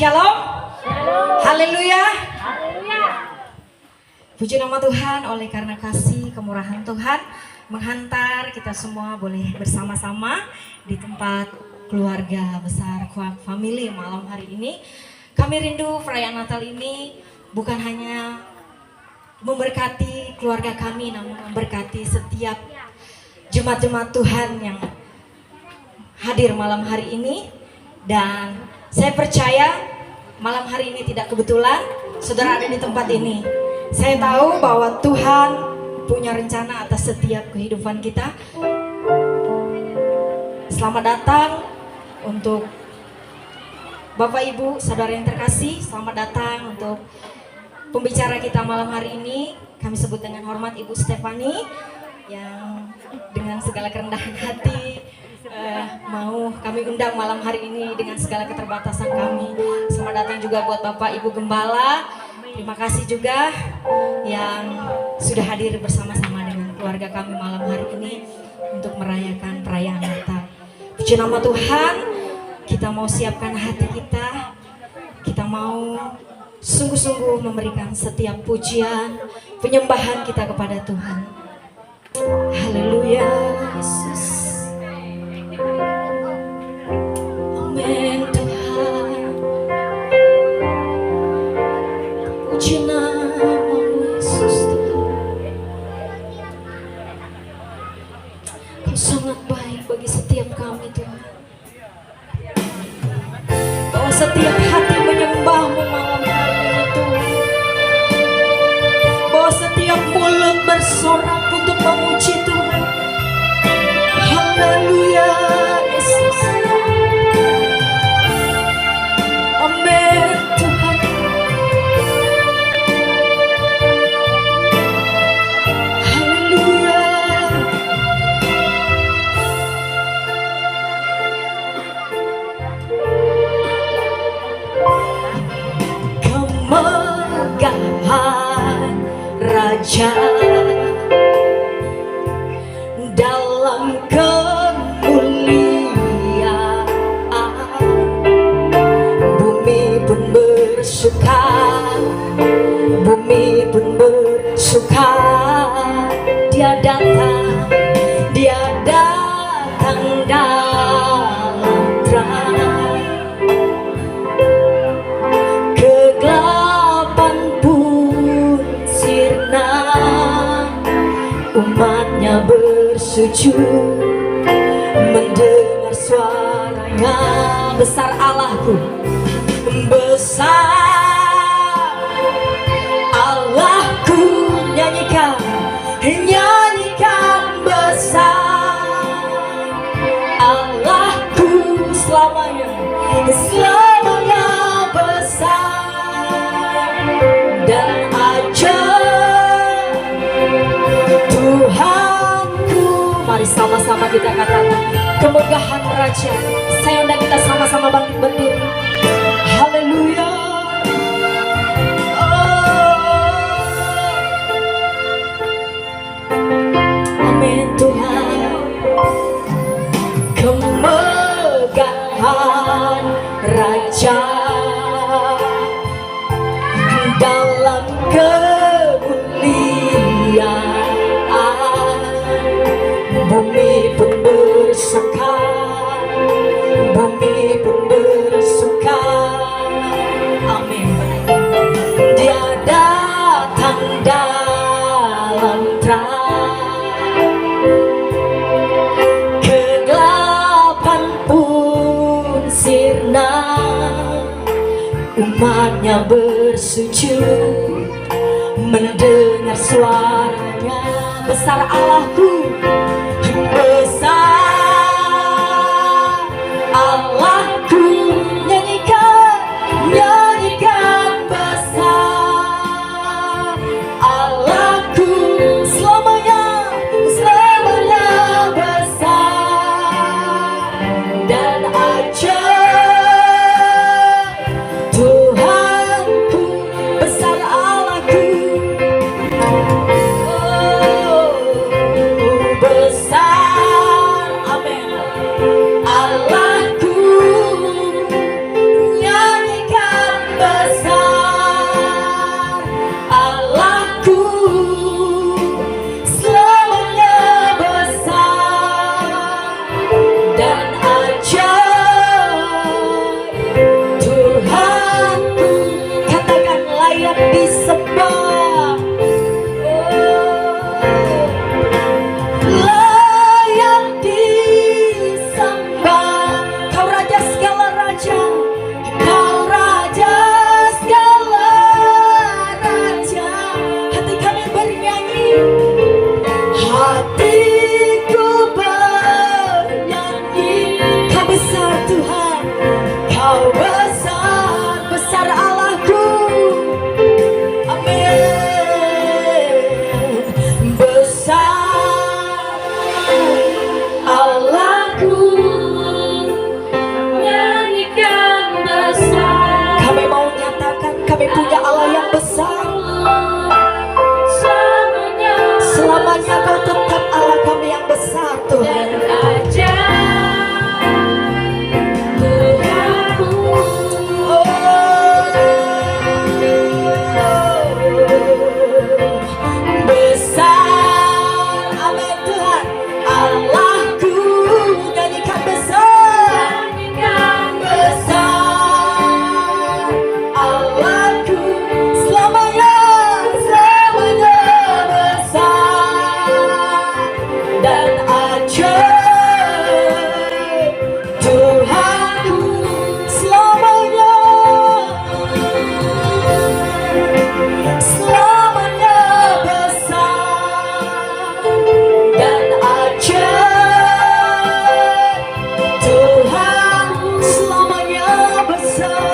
Shalom. Haleluya. Puji nama Tuhan, oleh karena kasih kemurahan Tuhan menghantar kita semua boleh bersama-sama di tempat keluarga besar Quack Family malam hari ini. Kami rindu perayaan Natal ini bukan hanya memberkati keluarga kami, namun memberkati setiap jemaat-jemaat Tuhan yang hadir malam hari ini. Dan saya percaya malam hari ini tidak kebetulan saudara ada di tempat ini. Saya tahu bahwa Tuhan punya rencana atas setiap kehidupan kita. Selamat datang untuk Bapak Ibu, saudara yang terkasih. Selamat datang untuk pembicara kita malam hari ini. Kami sebut dengan hormat Ibu Stefani yang dengan segala kerendahan hati mau kami undang malam hari ini dengan segala keterbatasan kami. Selamat datang juga buat Bapak Ibu Gembala. Terima kasih juga yang sudah hadir bersama-sama dengan keluarga kami malam hari ini untuk merayakan perayaan Natal. Puji nama Tuhan, kita mau siapkan hati kita. Kita mau sungguh-sungguh memberikan setiap pujian, penyembahan kita kepada Tuhan. Haleluya, Yesus. Amin Tuhan. Puji nama-Mu Yesus Tuhan. Kau sangat baik bagi setiap kami Tuhan. Bahwa setiap hati menyembah-Mu malam hari ini Tuhan. Bahwa setiap mulut bersorak untuk memuji Tuhan. Haleluya Yesus. Amin Tuhan. Haleluya. Kemegahan Raja dalam kemuliaan, bumi pun bersuka, bumi pun bersuka. Dia datang dalam terang, kegelapan pun sirna, umatnya bersujud mendengar suaranya. Besar Allahku, besar Allahku, nyanyikan besar Allahku, selamanya besar dan ajaib Tuhanku. Mari sama-sama kita katakan kemegahan Raja. Saya undang kita sama-sama bangkit berdiri. Haleluya. Amin Tuhan. Kemegahan Raja dalam kemuliaan, bumi pun hanya bersujud mendengar suaranya. Besar Allahku, besar Allahku, nyanyikan, nyanyikan besar Allahku, selamanya, selamanya besar dan ajaib Tuhanku, besar Allahku. Oh, besar, amin, Allahku, nyanyikan besar Allahku, selamanya besar dan ajaib Tuhanku. Katakan layak disembah, layak disembah. Kau raja segala raja, kau raja segala raja. Hati kami bernyanyi, hatiku bernyanyi. Kau besar Tuhan, kau besar, besar Allahku. Amin. Besar Allahku, nyanyikan besar. Kami mau nyatakan kami punya Allah yang besar. Selamanya kau tetap Allah kami yang besar Tuhan. Besar, amin Tuhan. Allahku, nyanyikan besar, besar Allahku, selamanya, selamanya besar dan ajaib Tuhanku, selamanya, selamanya besar dan ajaib Tuhan, selamanya besar,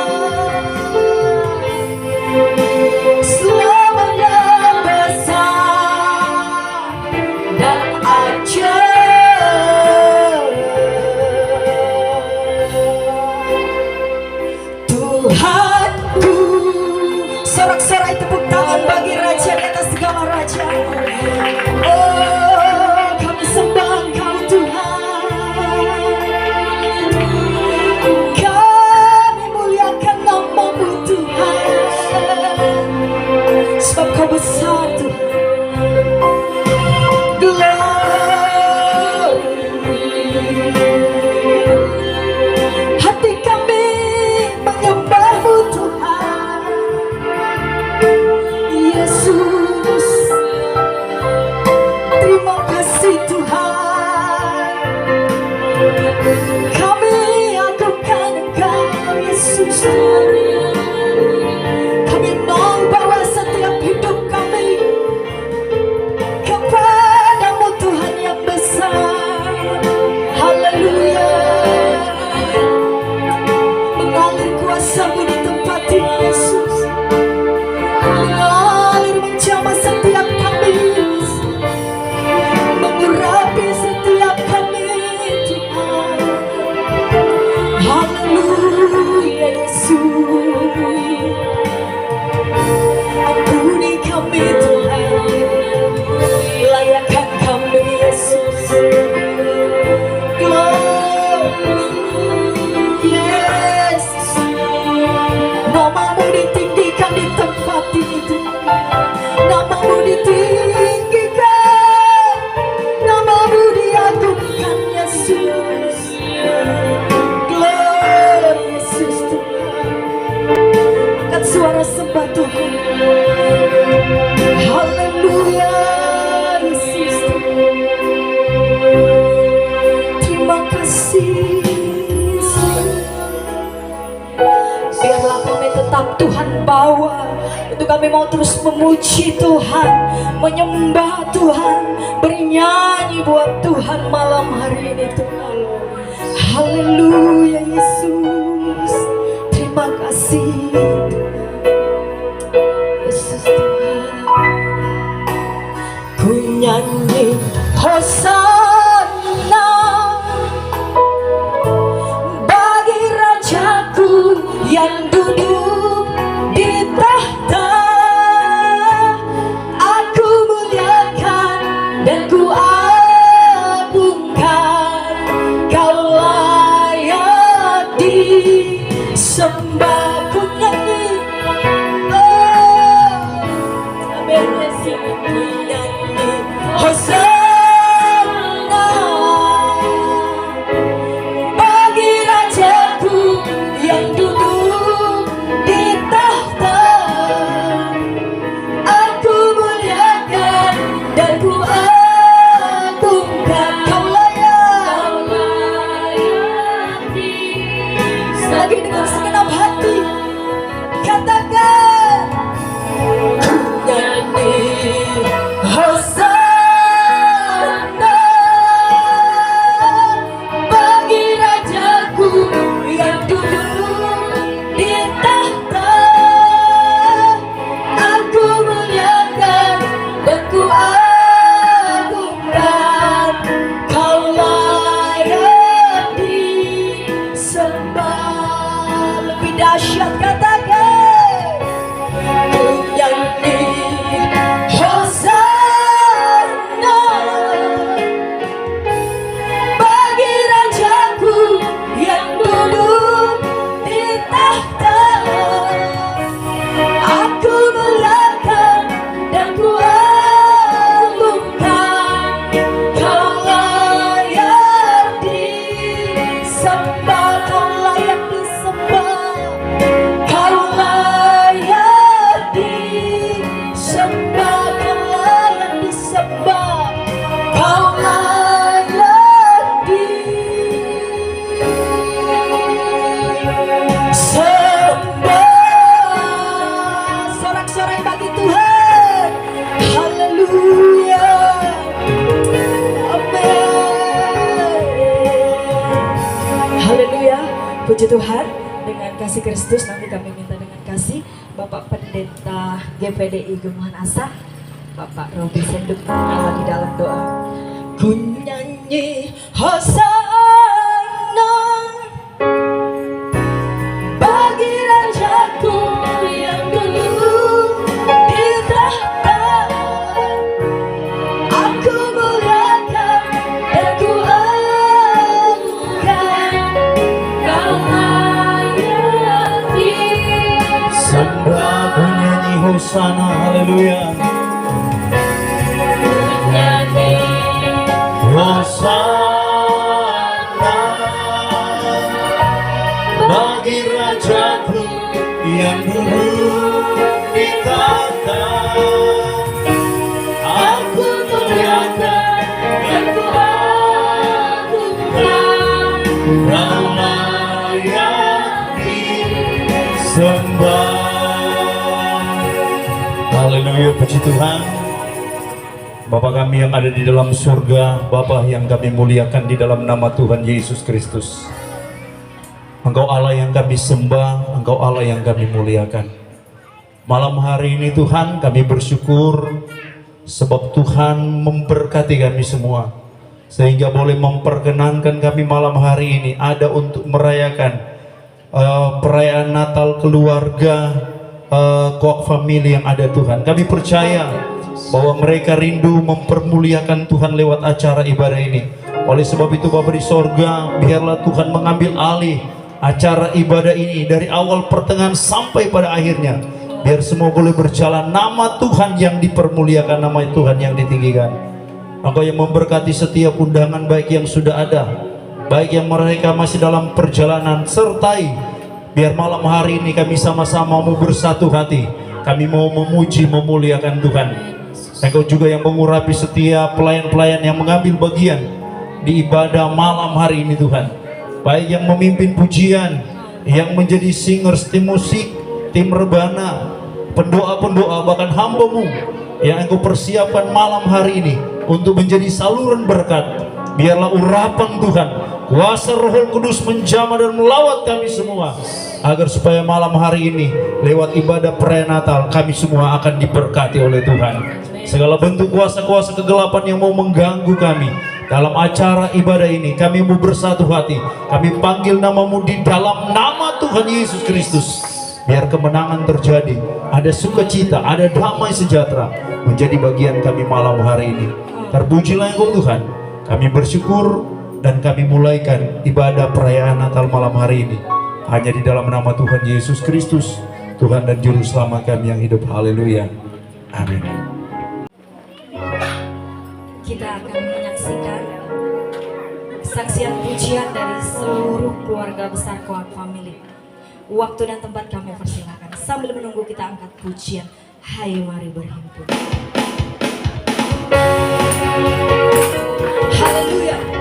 selamanya besar dan ajaib Tuhanku. Sorak-sorai tepuk tangan bagi Raja di atas segala raja. Oh, kami sembah Engkau Tuhan, kami muliakan nama-Mu Tuhan, sebab Kau besar Tuhan. Glory. Hati kami menyembah-Mu Tuhan Yesus. Terima kasih Tuhan, kami agungkan Engkau Yesus. Kami mau bawa setiap hidup kami kepada-Mu Tuhan yang besar. Haleluya. Mengalir kuasa-Mu di tempat ini Yesus, mengalir menjamah setiap kami, mengurapi setiap kami Tuhan. Haleluya Yesus. Ampuni kami Tuhan, layakkan kami Yesus. Glory. Yesus, nama-Mu ditinggikan di tempat ini Tuhan. Nama-Mu ditinggikan, nama-Mu diagungkan Yesus. Glory Yesus Tuhan. Angkat suara sembah Tuhan. Haleluya Yesus Tuhan. Terima kasih Yesus. Biarlah kami tetap Tuhan terbawa, untuk kami mau terus memuji Tuhan, menyembah Tuhan, bernyanyi buat Tuhan malam hari ini Tuhan. Haleluya Yesus, terima kasih Yesus Tuhan. Ku nyanyi Hosana bagi Rajaku yang duduk di tahta. Aku muliakan dan ku agungkan, Kau layak disembah. Ku nyanyi, oh, amin Yesus. Ku nyanyi Hosana bagi Rajaku yang duduk di tahta. Aku muliakan dan ku agungkan, Kau layak lagi dengan segenap hati. Katakan, ku nyanyi Hosana bagi Rajaku yang duduk di tahta. Aku muliakan dan ku agungkan, Kau layak disembah. Lebih dahsyat katakan, ku nyanyi Hosana bagi Rajaku yang duduk di tahta. Aku muliakan dan ku agungkan, Kau layak disembah. Kau layak disembah, Kau layak disembah, Kau layak disembah, Kau layak disembah. Sorak-sorai bagi Tuhan. Haleluya. Amin. Haleluya. Puji Tuhan. Dengan kasih Kristus nanti kami minta dengan kasih Bapak Pendeta GPDI Gemuhan Asa, Bapak Robi Senduk di dalam doa. Ku nyanyi Hosana bagi Rajaku yang duduk di tahta. Aku muliakan dan ku agungkan, Kau layak Sembah penyanyi Hosana, haleluya. Hosana bagi Rajaku yang duduk di tahta. Aku muliakan dan ku agungkan, Kau layak disembah. Haleluya, puji Tuhan. Bapa kami yang ada di dalam surga, Bapa yang kami muliakan di dalam nama Tuhan Yesus Kristus. Engkau Allah yang kami sembah, Engkau Allah yang kami muliakan. Malam hari ini Tuhan kami bersyukur sebab Tuhan memberkati kami semua, sehingga boleh memperkenankan kami malam hari ini ada untuk merayakan perayaan Natal keluarga Koak Family yang ada Tuhan. Kami percaya bahwa mereka rindu mempermuliakan Tuhan lewat acara ibadah ini. Oleh sebab itu Bapa di sorga, biarlah Tuhan mengambil alih acara ibadah ini dari awal pertengahan sampai pada akhirnya. Biar semua boleh berjalan, nama Tuhan yang dipermuliakan, nama Tuhan yang ditinggikan. Engkau yang memberkati setiap undangan, baik yang sudah ada, baik yang mereka masih dalam perjalanan, sertai biar malam hari ini kami sama-sama mau bersatu hati. Kami mau memuji, memuliakan Tuhan. Engkau juga yang mengurapi setiap pelayan-pelayan yang mengambil bagian di ibadah malam hari ini Tuhan. Baik yang memimpin pujian, yang menjadi singers tim musik, tim rebana, pendoa-pendoa, bahkan hamba-Mu yang Engkau persiapkan malam hari ini untuk menjadi saluran berkat. Biarlah urapan Tuhan, kuasa Roh Kudus menjamah dan melawat kami semua, agar supaya malam hari ini lewat ibadah perayaan Natal kami semua akan diberkati oleh Tuhan. Segala bentuk kuasa-kuasa kegelapan yang mau mengganggu kami dalam acara ibadah ini, kami mau bersatu hati, kami panggil nama-Mu di dalam nama Tuhan Yesus Kristus. Biar kemenangan terjadi, ada sukacita, ada damai sejahtera menjadi bagian kami malam hari ini. Terpujilah Engkau Tuhan. Kami bersyukur dan kami mulaikan ibadah perayaan Natal malam hari ini hanya di dalam nama Tuhan Yesus Kristus, Tuhan dan Juru Selamat kami yang hidup. Haleluya. Amin. Kita akan menyaksikan kesaksian pujian dari seluruh keluarga besar Koak Family. Waktu dan tempat kami persilakan. Sambil menunggu kita angkat pujian, hayo mari berhimpun. Haleluya.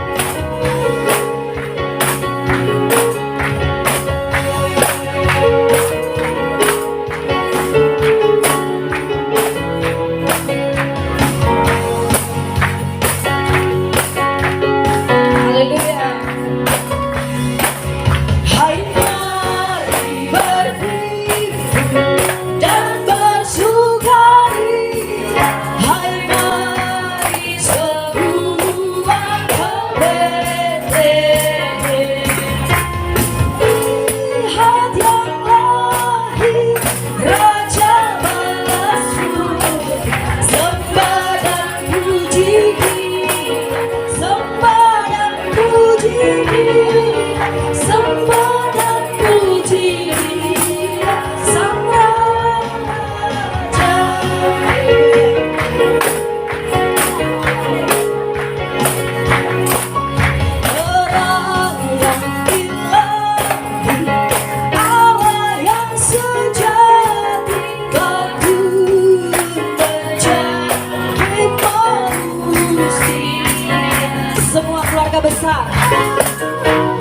Besar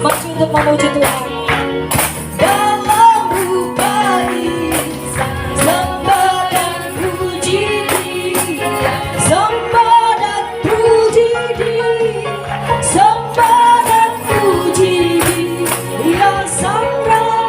maju untuk memuji Tuhan dalam rupanya, sembah dan puji Dia, sembah dan puji Dia, sembah dan puji Dia Sang Raja.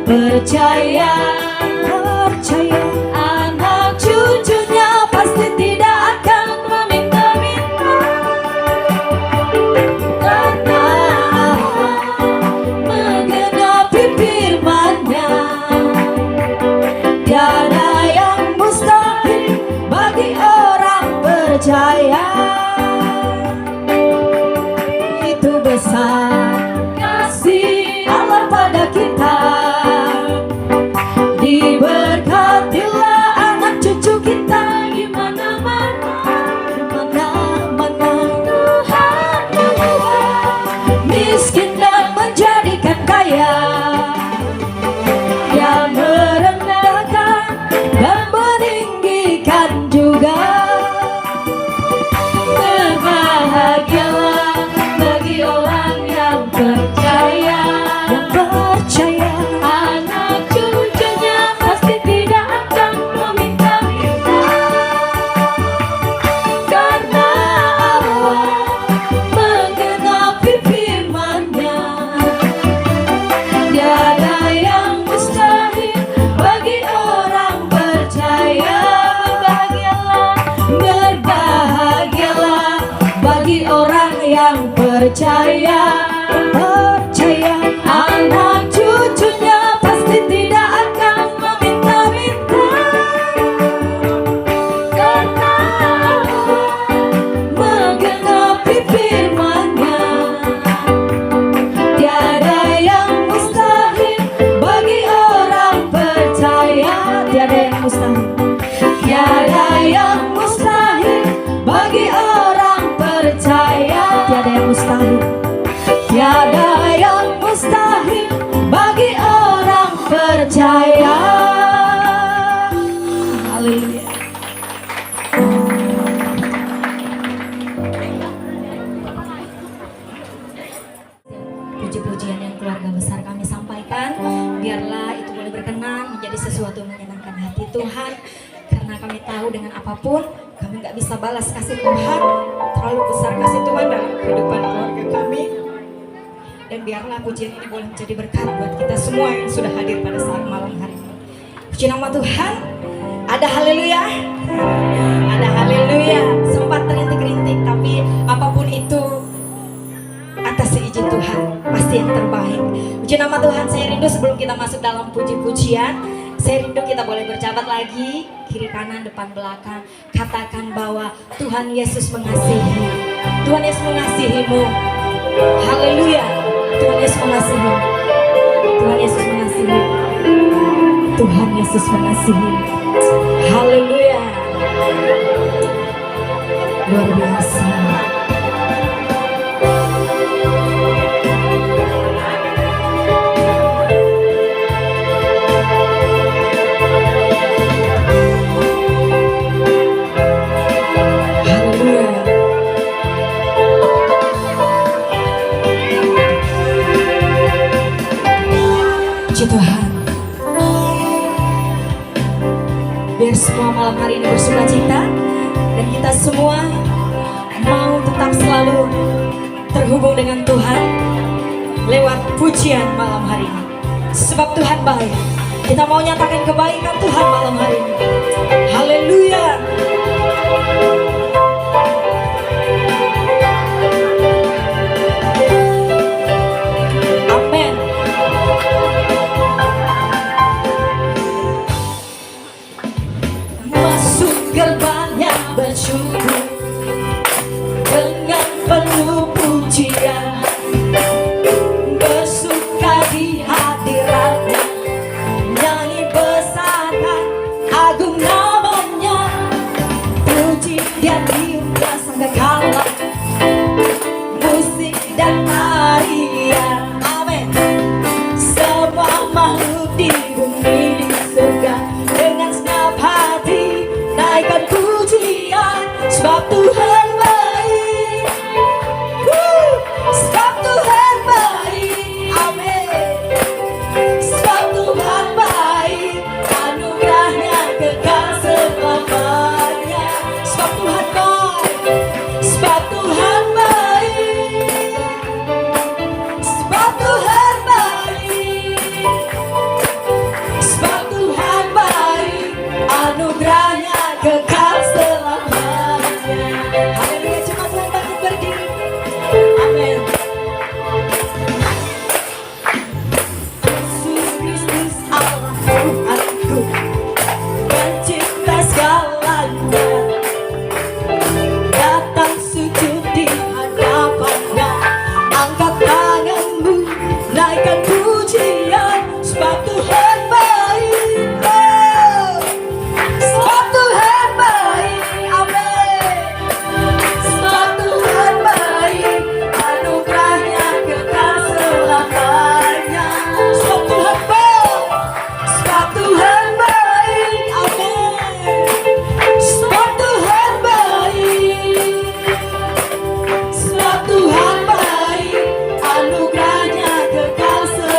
Percaya anak cucunya pasti tidak akan meminta-minta, karena menggenapi firman-Nya. Tiada yang mustahil bagi orang percaya. Itu besar kasih Allah pada kita. Diberkatilah anak cucu kita di mana-mana, di mana-mana. Tuhan mengubah miskin dan menjadikan kaya, Dia merendahkan percaya, percaya anak cucunya pasti tidak akan meminta-minta, karena menggenapi firman-Nya. Tiada yang mustahil bagi orang percaya. Tiada yang mustahil. Tiada yang mustahil bagi orang percaya. Tiada yang mustahil. Tiada yang mustahil bagi orang percaya. Haleluya. Puji-pujian yang keluarga besar kami sampaikan, biarlah itu boleh berkenan menjadi sesuatu yang menyenangkan hati Tuhan, karena kami tahu dengan apapun kami nggak bisa balas kasih Tuhan. Terlalu besar kasih Tuhan dalam kehidupan keluarga kami, dan biarlah pujian ini boleh menjadi berkat buat kita semua yang sudah hadir pada saat malam hari ini. Puji nama Tuhan. Ada haleluya, ada haleluya. Sempat terintik-rintik, tapi apapun itu atas izin Tuhan pasti yang terbaik. Puji nama Tuhan. Saya rindu sebelum kita masuk dalam puji-pujian, saya rindu kita boleh berjabat lagi, kiri kanan depan belakang, katakan bahwa Tuhan Yesus mengasihi. Tuhan Yesus mengasihimu. Haleluya. Tuhan Yesus mengasihi. Tuhan Yesus mengasihi. Tuhan Yesus mengasihi. Haleluya. Luar biasa. Puji Tuhan. Biar semua malam hari ini bersuka cita, dan kita semua mau tetap selalu terhubung dengan Tuhan lewat pujian malam hari ini. Sebab Tuhan baik. Kita mau nyatakan kebaikan Tuhan malam hari ini. Haleluya. Gerbangnya bersyukur dengan penuh pujian, bersuka di hadiratnya, nyanyi bersama agung namanya, puji dia tiuplah sangkakala, musik dan tarian. Amin. Semua makhluk di bumi di surga dengan senap hati naikkan pujian, sebab Tuhan baik. Sebab Tuhan baik. Amin. Sebab Tuhan baik, anugerahnya kekal selamanya. Sebab Tuhan baik. Sebab Tuhan baik. Sebab Tuhan baik. Sebab Tuhan baik, anugerahnya kekal selamanya. Haleluya. Jemaat Tuhan bangkit berdiri. Amin. Yesus Kristus Allah Tuhanku, pencipta segalanya, datang sujud di hadapannya, angkat tanganmu, naikkan pujian, sebab Tuhan baik. Sebab Tuhan baik. Amin. Sebab Tuhan baik, anugerahnya kekal selamanya. Sebab Tuhan baik. Sebab Tuhan baik. Amin. Sebab Tuhan baik. Sebab Tuhan baik, anugerahnya kekal selamanya.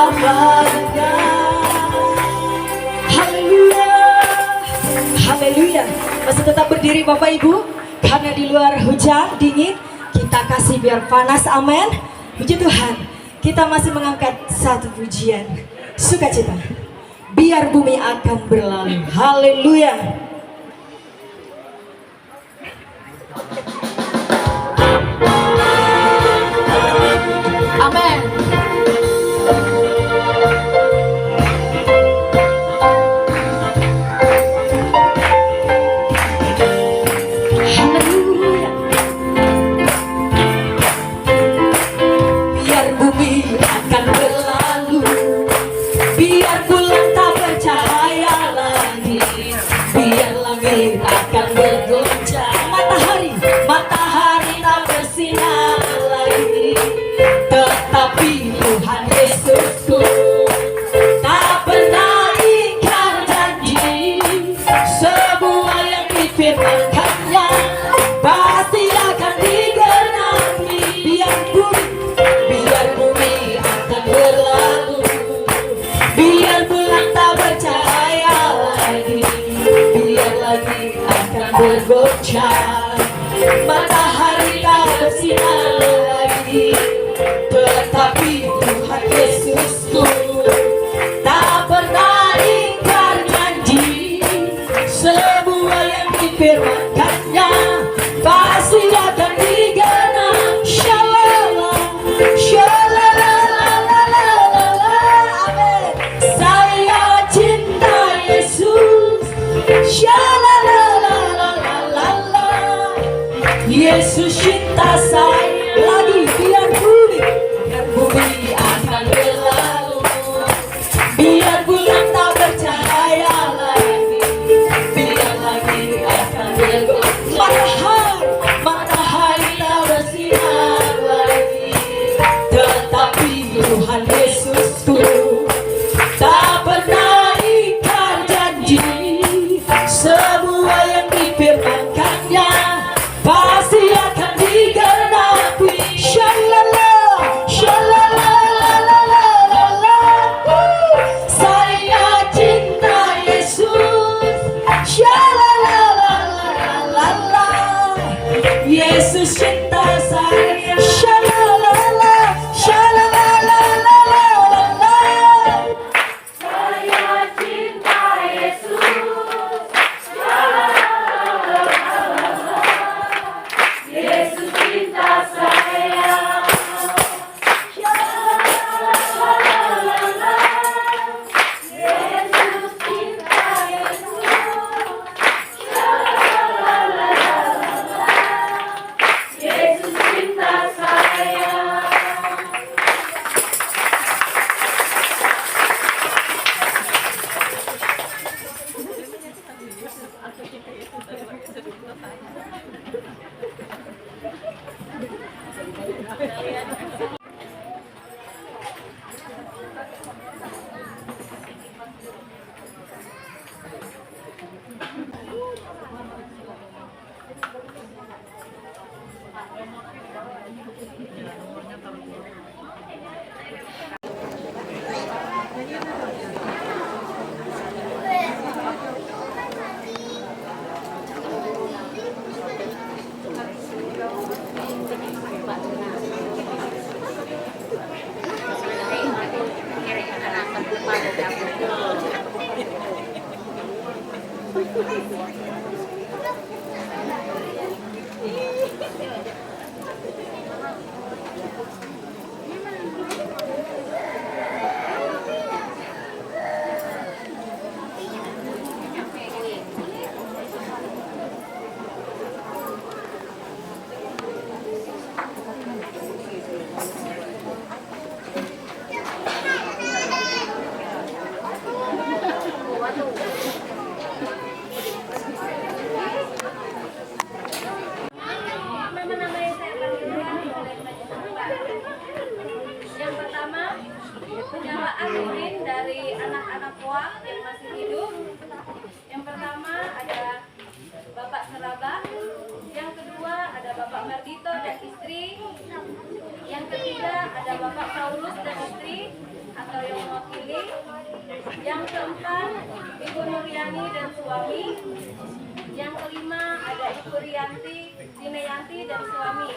Bapa. Haleluya, haleluya. Masih tetap berdiri Bapak Ibu, karena di luar hujan dingin, kita kasih biar panas, amin. Puji Tuhan, kita masih mengangkat satu pujian sukacita. Biar bumi akan berlalu, haleluya. Amin. Haleluya. Biar bumi akan berlalu, biar bulan tak bercahaya lagi, biar langit akan bergoncang, matahari tak bersinar lagi, tetapi Tuhan Yesusku tak pernah ingkar janji. Semua yang difirmankannya pasti akan digenapi. Biar bumi akan berlalu, biar bulan tak bercahaya lagi, biar langit akan bergoncang, matahari tak bersinar lagi, tetapi Tuhan Yesusku tak pernah ingkar janji. Semua yang difirmankannya pasti akan digenapi. Shalala, shalalalalala, amin. Saya cinta Yesus. Shalalalalala, Yesus cinta saya. Lagi biar bumi akan berlalu, biar bulan tak bercahaya lagi, biar langit akan bergoncang, matahari tak bersinar lagi, tetapi Tuhan Yesusku tak pernah ingkar janji. Semua yang difirmankannya pasti akan digenapi. Shalala, shalalalalala, saya cinta Yesus. Shalalalalala, Yesus cinta saya. Shalalala, shalalalalala, saya cinta Yesus. Yesus cinta saya. Yesus cinta Yesus cinta saya. penyertaan urin dari anak-anak Poang yang masih hidup. Yang pertama ada Bapak Seraba, yang kedua ada Bapak Mardito dan istri, yang ketiga ada Bapak Paulus dan istri, atau yang mewakili. Yang keempat, Ibu Nuriani dan suami. Yang kelima ada Ibu Rianti, Dineyanti dan suami.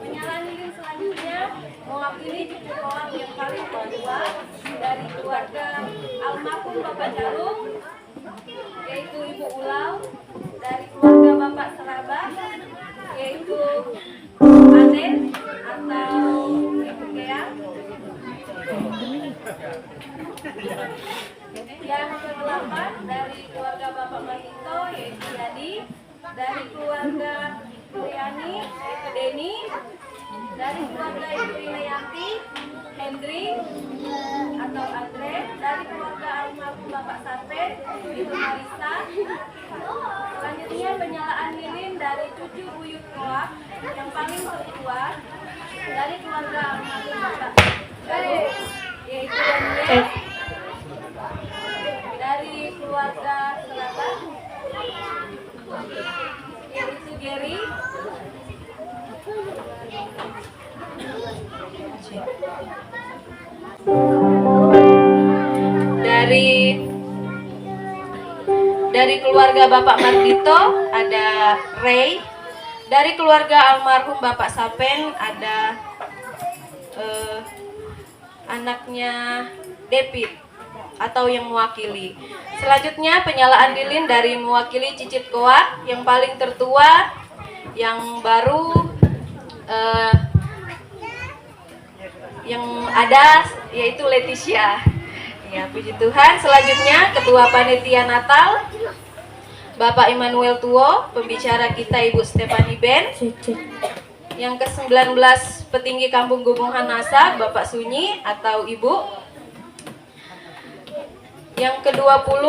Penyalahan lilin selanjutnya mewakili cucu koam yang paling kedua dari keluarga almarhum Bapak Jalung, yaitu Ibu Ulau, dari keluarga Bapak Seraba, yaitu Aden atau Ibu Keang. Yang ke-8 dari keluarga Bapak Mahito, yaitu Yadi, dari keluarga Riani, yaitu Deni, dari keluarga Ibu Rineyanti, Hendri atau Andre, dari keluarga almarhum Bapak Sate, Ibu Marisa. Selanjutnya penyalaan lilin dari cucu buyut Koak yang paling tertua dari keluarga almarhum Bapak Galuh, yaitu Daniel, dari keluarga Serabat, yaitu Gary, dari keluarga Bapak Mardito ada Ray, dari keluarga almarhum Bapak Sapen ada anaknya David atau yang mewakili. Selanjutnya penyalaan lilin dari mewakili Cicit Koa yang paling tertua, yang baru yang ada yaitu Leticia. Ya, puji Tuhan. Selanjutnya Ketua Panitia Natal Bapak Immanuel Tuo, pembicara kita Ibu Stephanie Ben. Yang ke-19 petinggi Kampung Gumung Hanasa Bapak Sunyi atau Ibu. Yang ke-20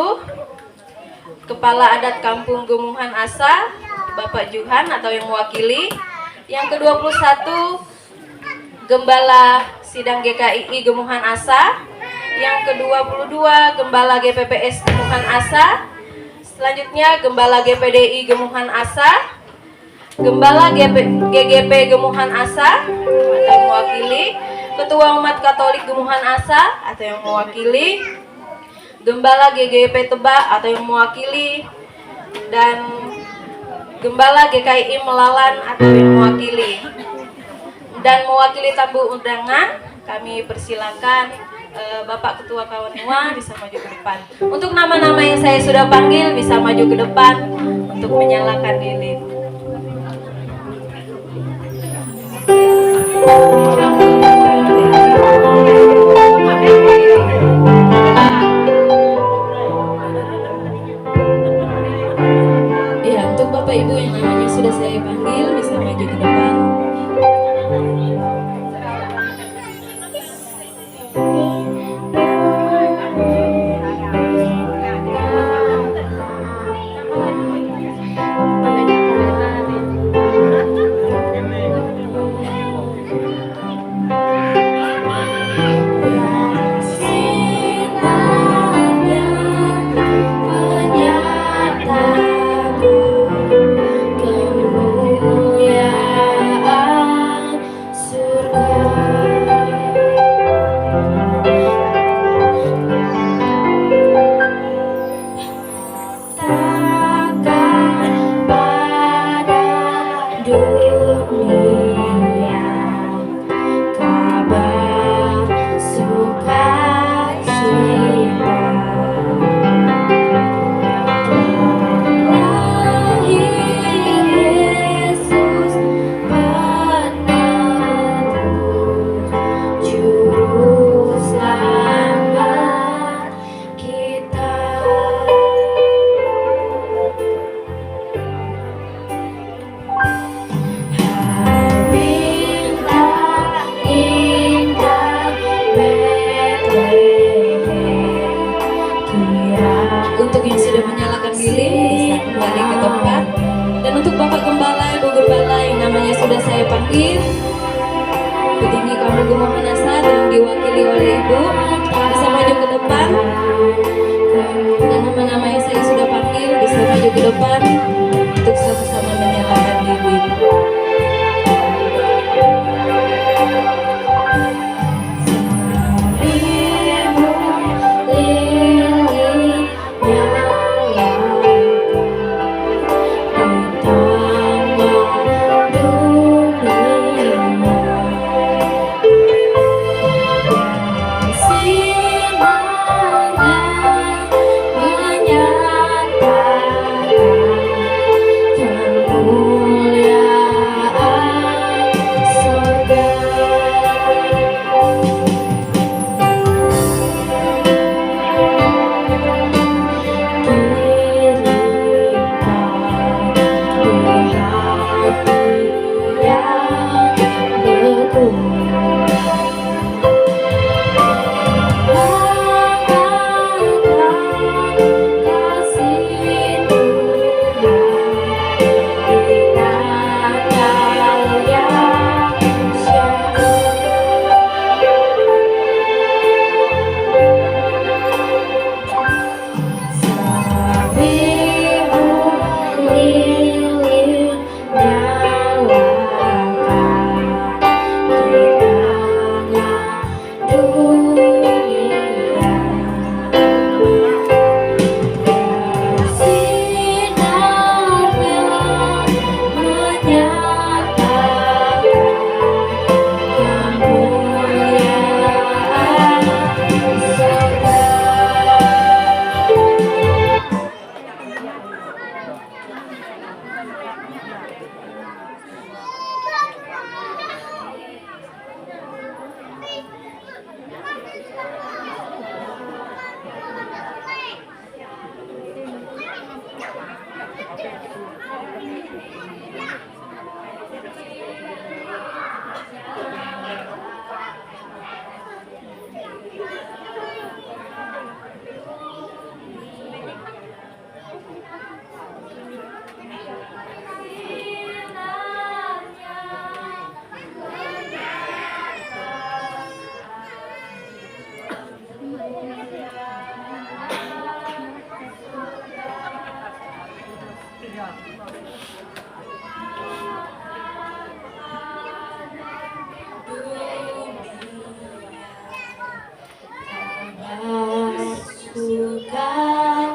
Kepala Adat Kampung Gumunghan Asa Bapak Juhan atau yang mewakili. Yang ke-21 Gembala Sidang GKII Gumunghan Asa. Yang ke-22 Gembala GPPS Gumunghan Asa. Selanjutnya Gembala GPDI Gumunghan Asa, Gembala GGP Gumunghan Asa atau yang mewakili, Ketua Umat Katolik Gumunghan Asa atau yang mewakili, Gembala GGP Tebak atau yang mewakili, dan Gembala GKI Melalan atau yang mewakili. Dan mewakili tamu undangan, kami persilakan Bapak Ketua Kawanua bisa maju ke depan. Untuk nama-nama yang saya sudah panggil bisa maju ke depan untuk menyalakan lilin. Ya, untuk Bapak Ibu yang namanya sudah saya panggil bisa maju ke depan. Untuk yang sudah menyalakan lilin bisa kembali ke tempat. Dan untuk Bapak Gembala, Ibu Gembala yang namanya sudah saya panggil, petinggi Kampung Gumunghan Asa yang diwakili oleh Ibu bisa maju ke depan. Dan nama-nama yang saya sudah panggil bisa maju ke depan untuk sama-sama menyalakan lilin.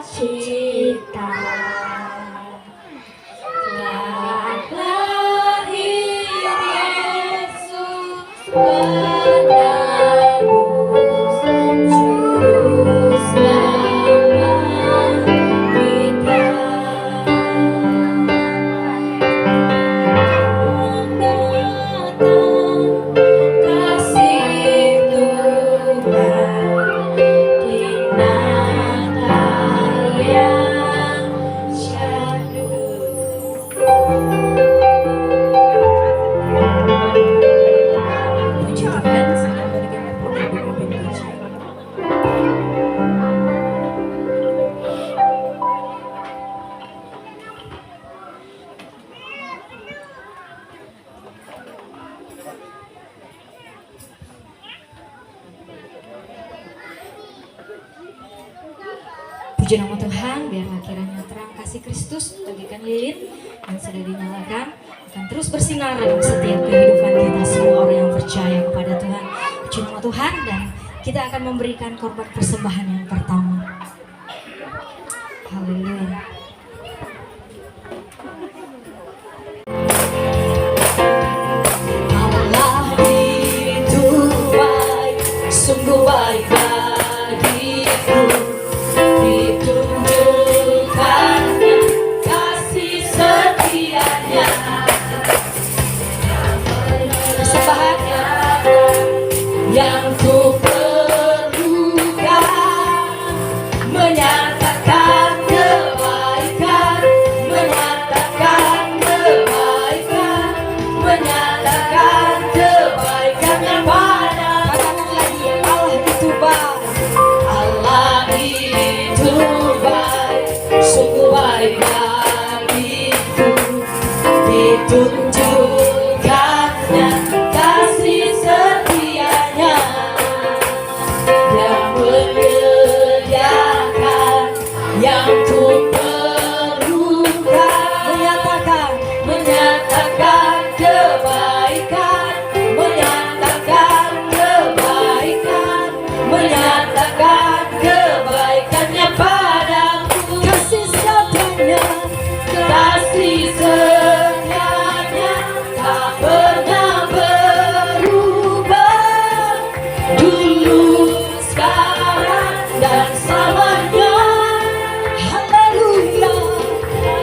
Sukacita telah lahir Yesus penebus juru selamat kita. Puji nama Tuhan, biarlah kiranya terang kasih Kristus bagikan lilin yang sudah dinyalakan akan terus bersinar dalam setiap kehidupan kita semua orang yang percaya kepada Tuhan. Puji nama Tuhan, dan kita akan memberikan korban persembahan yang pertama. Haleluya. Allah itu baik, sungguh baik bagiku. Ditunjukkannya kasih setianya, persembahannya yang ku perlukan, menyatakan kebaikan, menyatakan kebaikan, menyatakan kebaikannya padaku. Allah itu baik, Allah itu baik, sungguh baik bagiku. Ditunjukkannya kasih setianya, yang menyediakan yang ku perlukan, menyatakan kebaikan, menyatakan kebaikan, menyatakan kebaikannya padaku. Kasih setianya, kasih setianya tak pernah berubah, dulu, sekarang, dan selamanya. Haleluya,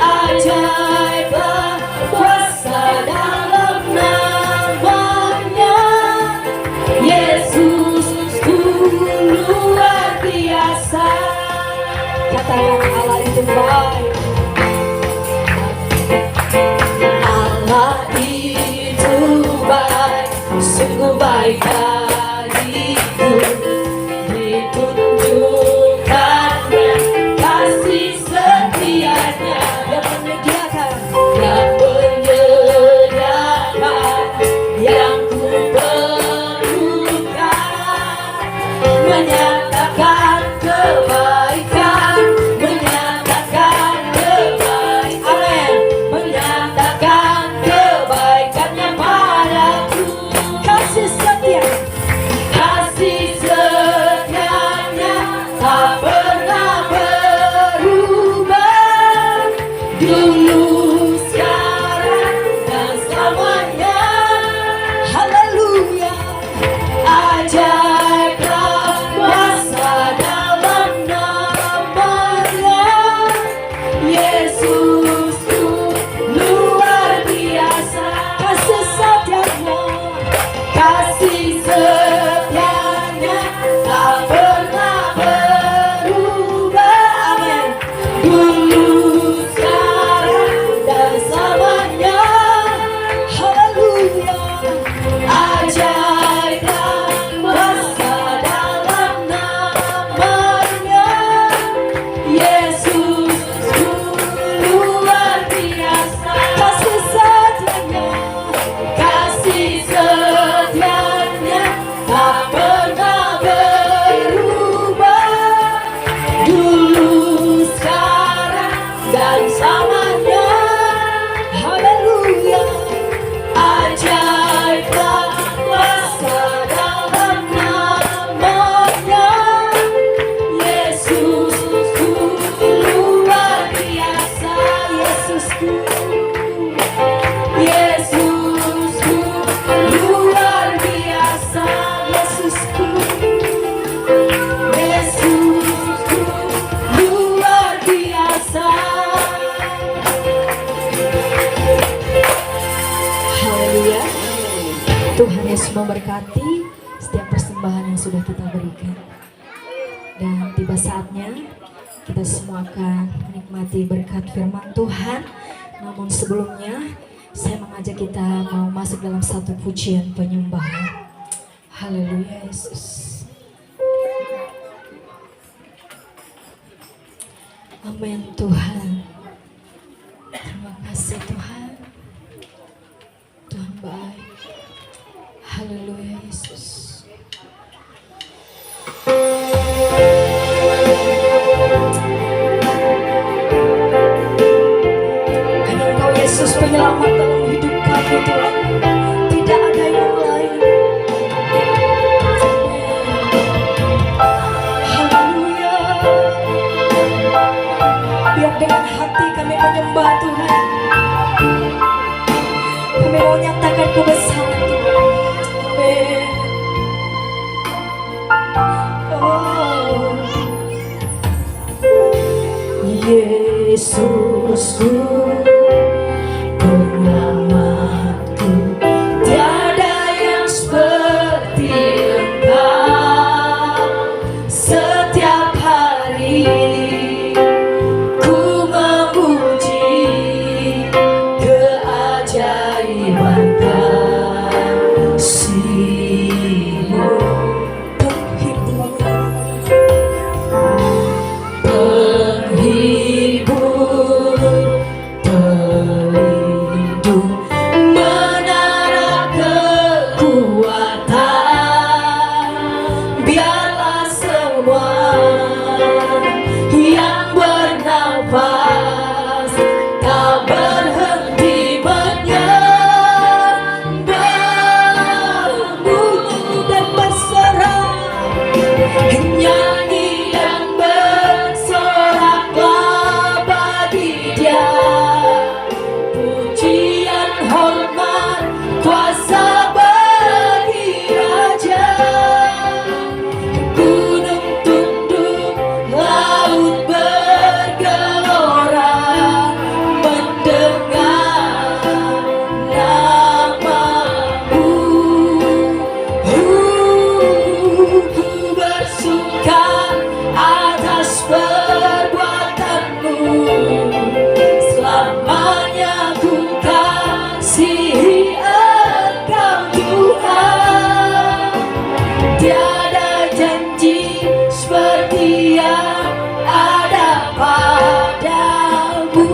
ajaiblah kuasa dalam namanya. Yesus ku luar biasa. Katakan Allah itu baik, Allah itu baik, sungguh baik bagiku. Ditunjukkannya kasih setianya, yang menyediakan, yang ku perlukan, menyatakan kebaikan, menyatakan kebaikan, amin, menyatakan kebaikannya padaku. Kasih setia, Yesus memberkati setiap persembahan yang sudah kita berikan. Dan tiba saatnya kita semua akan menikmati berkat firman Tuhan. Namun sebelumnya saya mengajak kita mau masuk dalam satu pujian penyembahan. Haleluya Yesus. Amin Tuhan. Terima kasih Tuhan. Tuhan baik. Haleluya Yesus. Hanya Engkau Yesus penyelamat dalam hidup kami Tuhan. Tidak ada yang lain. Haleluya. Biar dengan hati kami menyembah Tuhan. Kami mau nyatakan kebesaran Tuhan. Amin. Oh. Yesusku, penyelamatku, tiada yang seperti Engkau. Setiap hari ku memuji keajaiban kasih-Mu, penghibur, pelindung, menara kekuatan. Biarlah semua yang bernafas tak berhenti menyembah-Mu dan berserah, nyanyi dan bersoraklah bagi Dia. Pujian, hormat, kuasa bagi Raja. Gunung tunduk, laut bergelora mendengar nama-Mu. Ku bersuka atas perbuatan-Mu. Selamanya ku kasihi Engkau Tuhan. Tiada janji seperti yang ada padamu.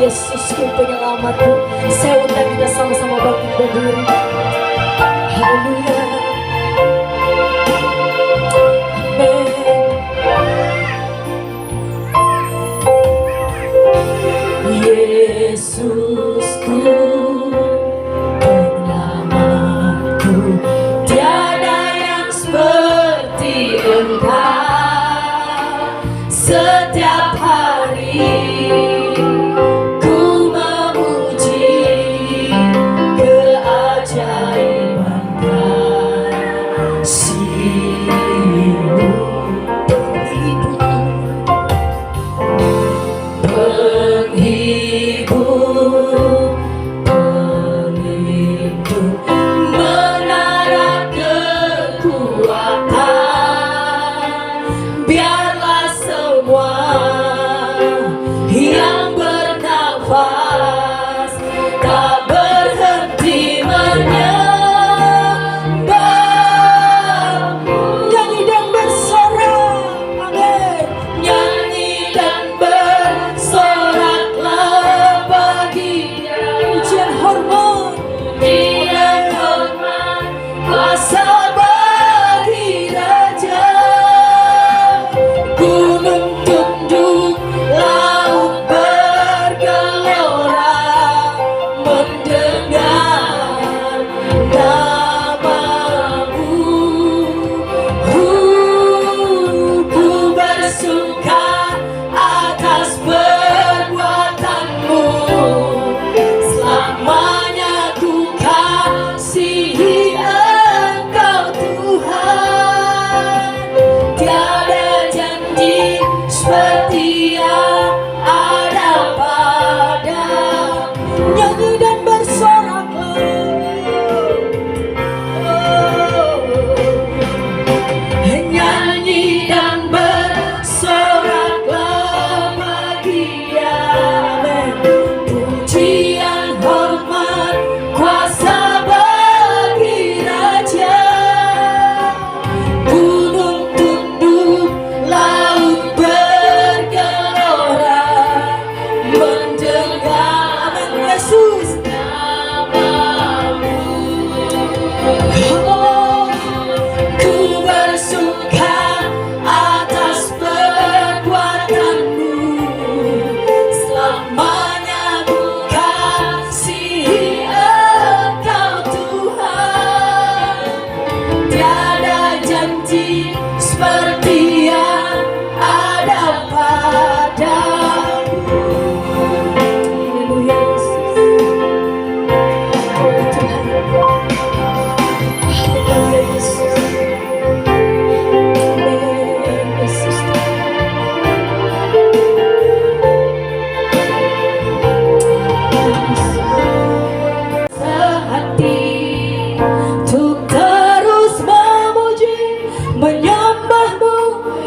Yesusku penyelamatku. Saya undang kita sama-sama bangkit berdiri. Haleluya. Yesusku, penyelamatku, tiada yang seperti Engkau. Setiap hari ku memuji keajaiban Kau. Yesus. Oh, ku bersuka atas perbuatanmu, selamanya ku kasihi Engkau Tuhan. Tiada janji seperti yang ada padamu. Haleluya Yesus. Oh Tuhan. Haleluya Yesus. Amin Yesus. Sehati untuk terus memuji menyembahmu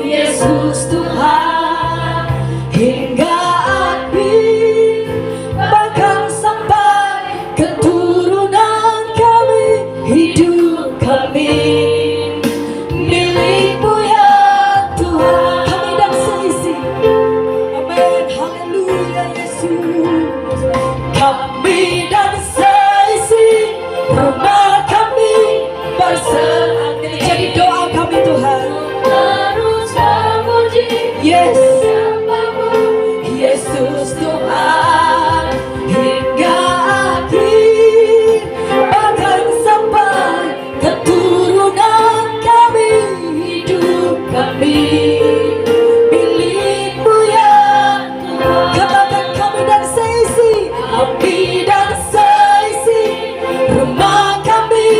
Yesus Tuhan hingga akhir, bahkan sampai keturunan kami, hidup kami milik-Mu ya Tuhan, kami dan seisi. Amin, haleluya Yesus. Kami dan seisi rumah kami berserah. Ini jadi doa kami Tuhan. Terus memuji Yesus Tuhan hingga akhir, bahkan sampai keturunan kami, hidup kami milik-Mu ya Tuhan. Katakan kami dan seisi, kami dan seisi rumah kami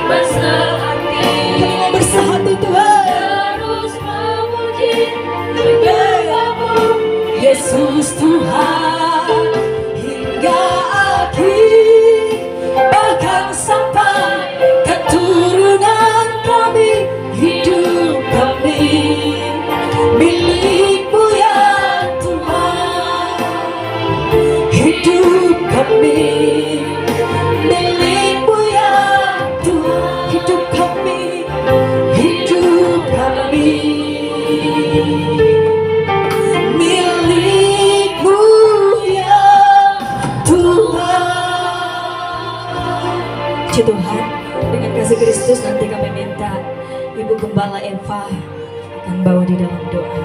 bersehati. Kami mau bersehati Tuhan. Terus memuji Yesus Tuhan hingga akhir, bahkan sampai keturunan kami, hidup kami milik-Mu ya Tuhan. Hidup kami milik-Mu ya Tuhan. Hidup kami, hidup kami milik-Mu ya Tuhan. Puji Tuhan, dengan kasih Kristus nanti kami minta Ibu Gembala Eva akan bawa di dalam doa.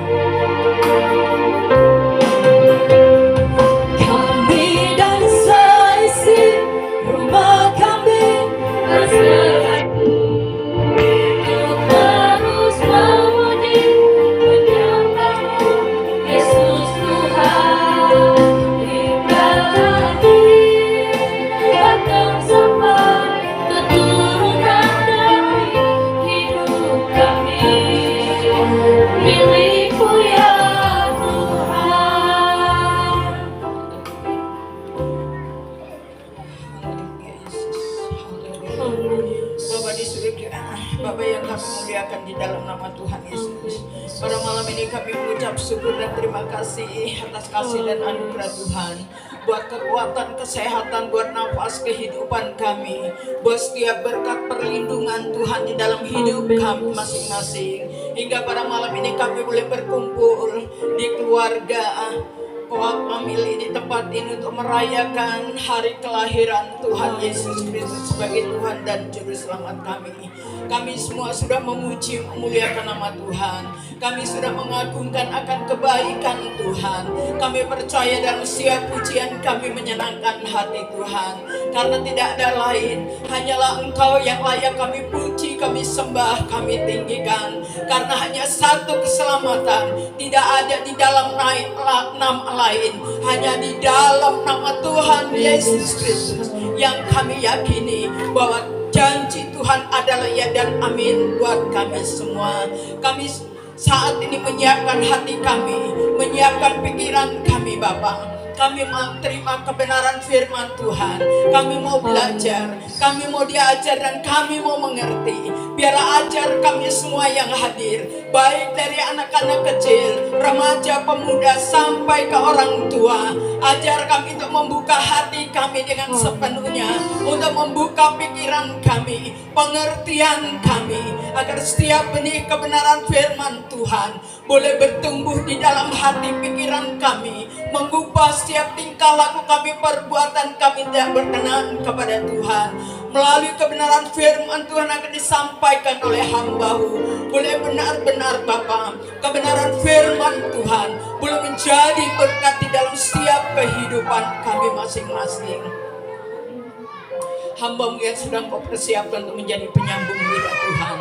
Kami dan seisi rumah kami bersehati untuk terus memuji menyembah-Mu Yesus Tuhan hingga akhir, bahkan sampai keturunan kami, hidup kami milik-Mu ya Tuhan. Bapa di surga, Bapa yang kami muliakan di dalam nama Tuhan Yesus. Pada malam ini kami mengucap syukur dan terima kasih atas kasih dan anugerah Tuhan, buat kekuatan, kesehatan, buat nafas kehidupan kami, buat setiap berkat perlindungan Tuhan di dalam hidup kami masing-masing. Hingga pada malam ini kami boleh berkumpul di keluarga Koak Amil di tempat ini untuk merayakan hari kelahiran Tuhan Yesus Kristus sebagai Tuhan dan Juru Selamat kami. Kami semua sudah memuji memuliakan nama Tuhan. Kami sudah mengagungkan akan kebaikan Tuhan. Kami percaya dalam setiap pujian kami menyenangkan hati Tuhan. Karena tidak ada lain, hanyalah Engkau yang layak kami puji, kami sembah, kami tinggikan. Karena hanya satu keselamatan, tidak ada di dalam nama lain, hanya di dalam nama Tuhan Yesus Kristus yang kami yakini bahwa janji Tuhan adalah ya dan amin buat kami semua. Kami saat ini menyiapkan hati kami, menyiapkan pikiran kami Bapa. Kami mau terima kebenaran firman Tuhan. Kami mau belajar, kami mau diajar dan kami mau mengerti. Biar ajar kami semua yang hadir, baik dari anak-anak kecil, remaja, pemuda, sampai ke orang tua. Ajar kami untuk membuka hati kami dengan sepenuhnya, untuk membuka pikiran kami, pengertian kami, agar setiap benih kebenaran firman Tuhan boleh bertumbuh di dalam hati pikiran kami, mengubah setiap tingkah laku kami, perbuatan kami tidak berkenan kepada Tuhan. Melalui kebenaran firman Tuhan akan disampaikan oleh hamba-Mu, boleh benar-benar Bapa, kebenaran firman Tuhan boleh menjadi berkat di dalam setiap kehidupan kami masing-masing. Hamba-Mu yang sedang Kau persiapkan untuk menjadi penyambung lidah Tuhan,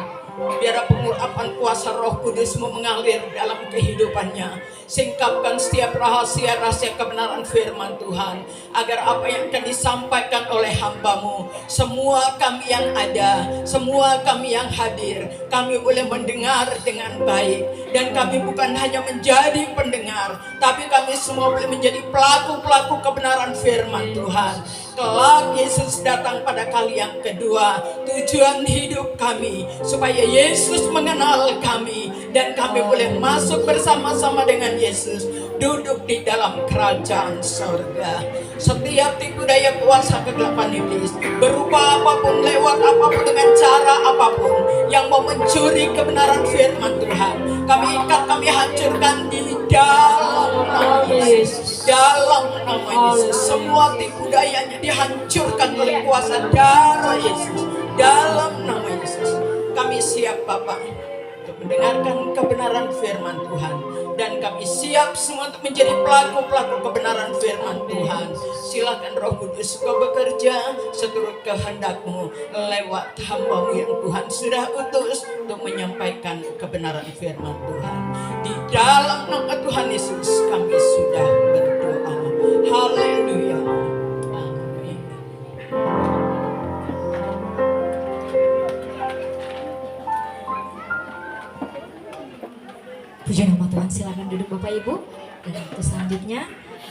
biar pengurapan kuasa Roh Kudus-Mu mengalir dalam kehidupannya. Singkapkan setiap rahasia-rahasia kebenaran firman Tuhan, agar apa yang akan disampaikan oleh hamba-Mu, semua kami yang ada, semua kami yang hadir, kami boleh mendengar dengan baik. Dan kami bukan hanya menjadi pendengar, tapi kami semua boleh menjadi pelaku-pelaku kebenaran firman Tuhan. Kelak Yesus datang pada kali yang kedua, tujuan hidup kami supaya Yesus mengenal kami, dan kami boleh masuk bersama-sama dengan Yesus, duduk di dalam kerajaan surga. Setiap tipu daya kuasa kegelapan iblis, berupa apapun, lewat apapun, dengan cara apapun, yang mau mencuri kebenaran firman Tuhan, kami ikat, kami hancurkan di dalam nama Yesus. Dalam nama Yesus, semua tipu dayanya dihancurkan oleh kuasa darah Yesus. Dalam nama Yesus, kami siap Bapak untuk mendengarkan kebenaran firman Tuhan, dan kami siap semua untuk menjadi pelaku-pelaku kebenaran firman Tuhan. Silakan Roh Kudus, Kau bekerja seturut kehendak-Mu lewat hamba-Mu yang Tuhan sudah utus untuk menyampaikan kebenaran firman Tuhan. Di dalam nama Tuhan Yesus kami sudah berdoa. Haleluya. Amin. Puji nama Tuhan, silakan duduk Bapak Ibu. Dan untuk selanjutnya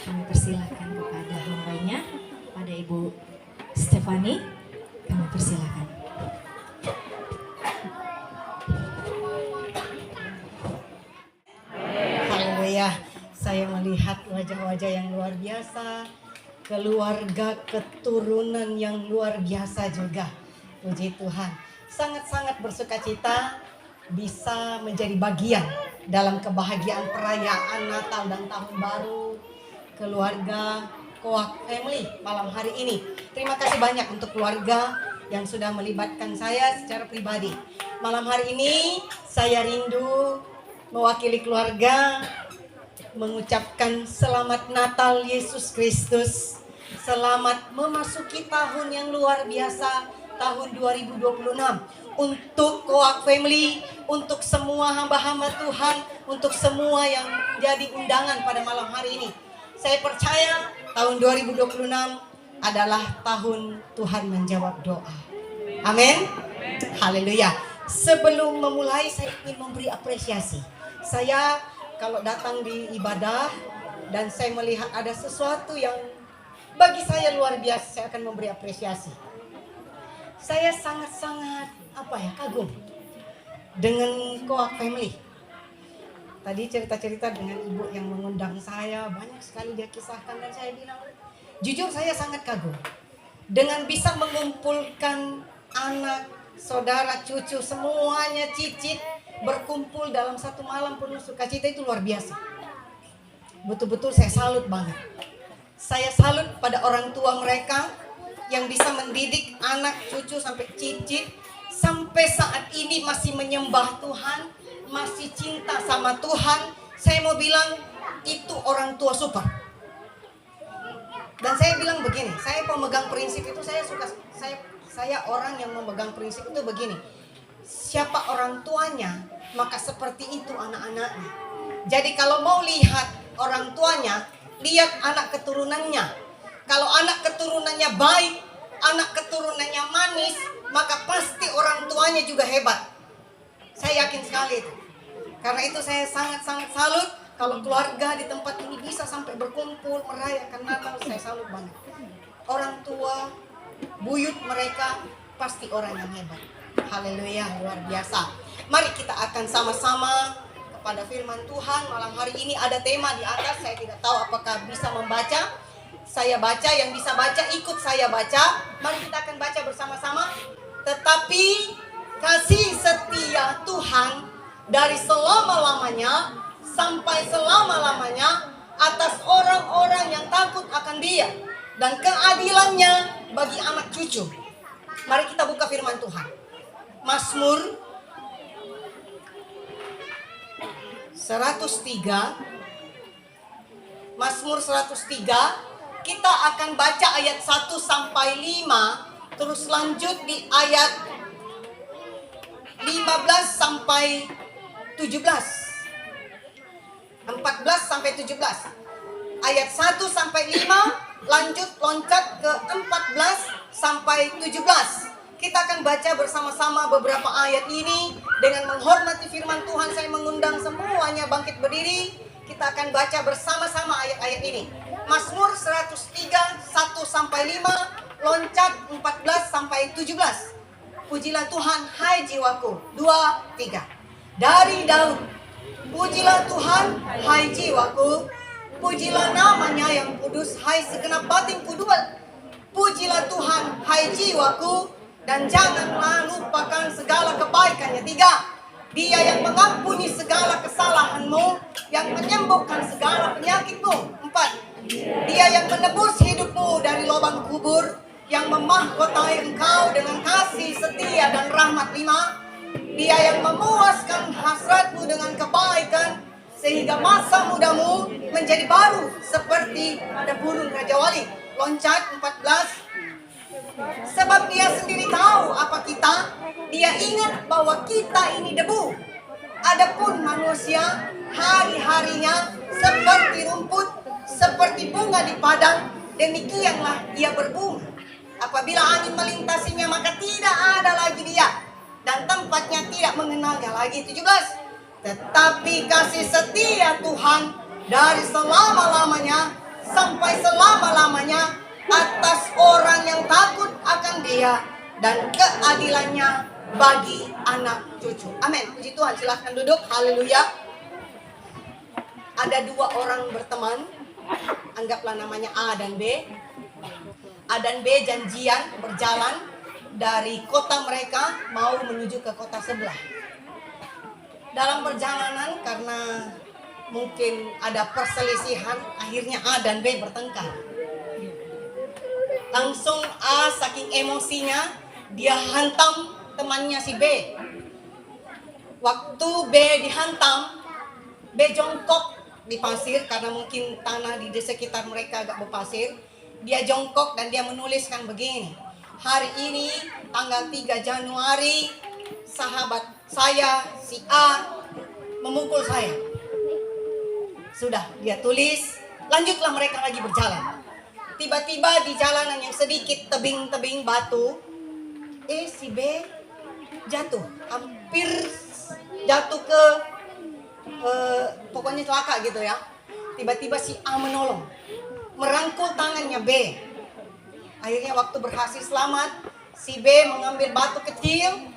kami persilakan kepada hambanya, pada Ibu Stefani, kami persilakan. Haleluya, saya melihat wajah-wajah yang luar biasa, keluarga keturunan yang luar biasa juga. Puji Tuhan, sangat-sangat bersukacita bisa menjadi bagian dalam kebahagiaan perayaan Natal dan Tahun Baru keluarga Koak Family malam hari ini. Terima kasih banyak untuk keluarga yang sudah melibatkan saya secara pribadi. Malam hari ini saya rindu mewakili keluarga mengucapkan selamat Natal Yesus Kristus. Selamat memasuki tahun yang luar biasa, tahun 2026. Untuk Koak Family, untuk semua hamba-hamba Tuhan, untuk semua yang jadi undangan pada malam hari ini. Saya percaya tahun 2026 adalah tahun Tuhan menjawab doa. Amin. Haleluya. Sebelum memulai, saya ingin memberi apresiasi. Saya kalau datang di ibadah dan saya melihat ada sesuatu yang bagi saya luar biasa, saya akan memberi apresiasi. Saya sangat-sangat kagum dengan Koak Family. Tadi cerita-cerita dengan ibu yang mengundang saya, banyak sekali dia kisahkan, dan saya bilang, jujur saya sangat kagum dengan bisa mengumpulkan anak, saudara, cucu, semuanya cicit berkumpul dalam satu malam penuh sukacita. Itu luar biasa. Betul-betul saya salut banget. Saya salut pada orang tua mereka yang bisa mendidik anak, cucu, sampai cicit, sampai saat ini masih menyembah Tuhan, masih cinta sama Tuhan. Saya mau bilang itu orang tua super. Dan saya bilang begini, saya pemegang prinsip itu, saya orang yang memegang prinsip itu begini. Siapa orang tuanya, maka seperti itu anak-anaknya. Jadi kalau mau lihat orang tuanya, lihat anak keturunannya. Kalau anak keturunannya baik, anak keturunannya manis, maka pasti orang tuanya juga hebat. Saya yakin sekali itu. Karena itu saya sangat-sangat salut kalau keluarga di tempat ini bisa sampai berkumpul merayakan Natal. Saya salut banget. Orang tua, buyut mereka pasti orang yang hebat. Haleluya, luar biasa. Mari kita akan sama-sama kepada firman Tuhan. Malam hari ini ada tema di atas, saya tidak tahu apakah bisa membaca. Saya baca, yang bisa baca ikut saya baca. Mari kita akan baca bersama-sama. Tetapi kasih setia Tuhan dari selama-lamanya sampai selama-lamanya atas orang-orang yang takut akan Dia, dan keadilannya bagi anak cucu. Mari kita buka firman Tuhan. Mazmur 103. Mazmur 103. Kita akan baca ayat 1 sampai 5, terus lanjut di ayat 15 sampai 17. 14 sampai 17. Ayat 1 sampai 5, lanjut loncat ke 14 sampai 17. Kita akan baca bersama-sama beberapa ayat ini dengan menghormati firman Tuhan. Saya mengundang semuanya bangkit berdiri. Kita akan baca bersama-sama ayat-ayat ini. Mazmur 103 1 sampai 5, loncat 14 sampai 17. Pujilah Tuhan hai jiwaku. 2 3. Dari Daud. Pujilah Tuhan hai jiwaku. Pujilah namanya yang kudus hai segenap batinku. 2. Pujilah Tuhan hai jiwaku, dan janganlah lupakan segala kebaikannya. 3. Dia yang mengampuni segala kesalahanmu, yang menyembuhkan segala penyakitmu. 4. Dia yang menebus hidupmu dari lubang kubur, yang memahkotai engkau dengan kasih setia dan rahmat. 5. Dia yang memuaskan hasratmu dengan kebaikan, sehingga masa mudamu menjadi baru seperti pada burung Raja Wali. Loncat 14. Sebab Dia sendiri tahu apa kita. Dia ingat bahwa kita ini debu. Adapun manusia, hari-harinya seperti rumput, seperti bunga di padang, demikianlah ia berbunga. Apabila angin melintasinya, maka tidak ada lagi dia, dan tempatnya tidak mengenalnya lagi. 17. Tetapi kasih setia Tuhan dari selama-lamanya sampai selama-lamanya atas orang yang takut akan Dia, dan keadilannya bagi anak cucu. Amin. Puji Tuhan. Silahkan duduk. Haleluya. Ada 2 orang berteman, anggaplah namanya A dan B. A dan B janjian berjalan dari kota mereka mau menuju ke kota sebelah. Dalam perjalanan, karena mungkin ada perselisihan, akhirnya A dan B bertengkar. Langsung A saking emosinya, dia hantam temannya si B. Waktu B dihantam, B jongkok di pasir, karena mungkin tanah di sekitar mereka agak berpasir. Dia jongkok dan dia menuliskan begini: hari ini tanggal 3 Januari sahabat saya si A memukul saya. Sudah dia tulis. Lanjutlah mereka lagi berjalan. Tiba-tiba di jalanan yang sedikit tebing-tebing batu, si B jatuh, hampir jatuh ke pokoknya celaka gitu ya. Tiba-tiba si A menolong, merangkul tangannya B. Akhirnya waktu berhasil selamat, si B mengambil batu kecil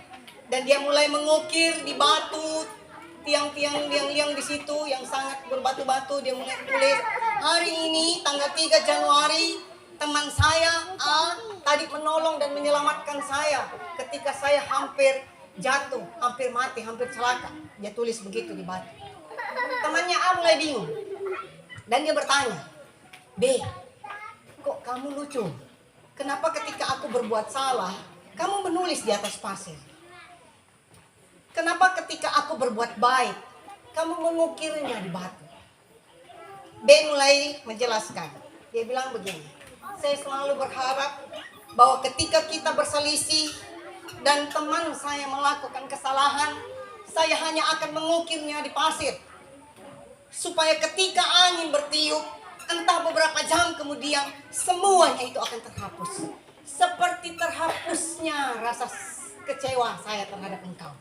dan dia mulai mengukir di batu tiang-tiang liang-liang di situ yang sangat berbatu-batu. Dia mulai tulis, hari ini tanggal 3 Januari teman saya A tadi menolong dan menyelamatkan saya ketika saya hampir jatuh, hampir mati, hampir celaka. Dia tulis begitu di batu. Temannya A mulai bingung dan dia bertanya, B, kok kamu lucu? Kenapa ketika aku berbuat salah kamu menulis di atas pasir? Kenapa ketika aku berbuat baik kamu mengukirnya di batu? B mulai menjelaskan. Dia bilang begini, saya selalu berharap bahwa ketika kita berselisih dan teman saya melakukan kesalahan, saya hanya akan mengukirnya di pasir, supaya ketika angin bertiup, entah beberapa jam kemudian, semuanya itu akan terhapus. Seperti terhapusnya rasa kecewa saya terhadap engkau.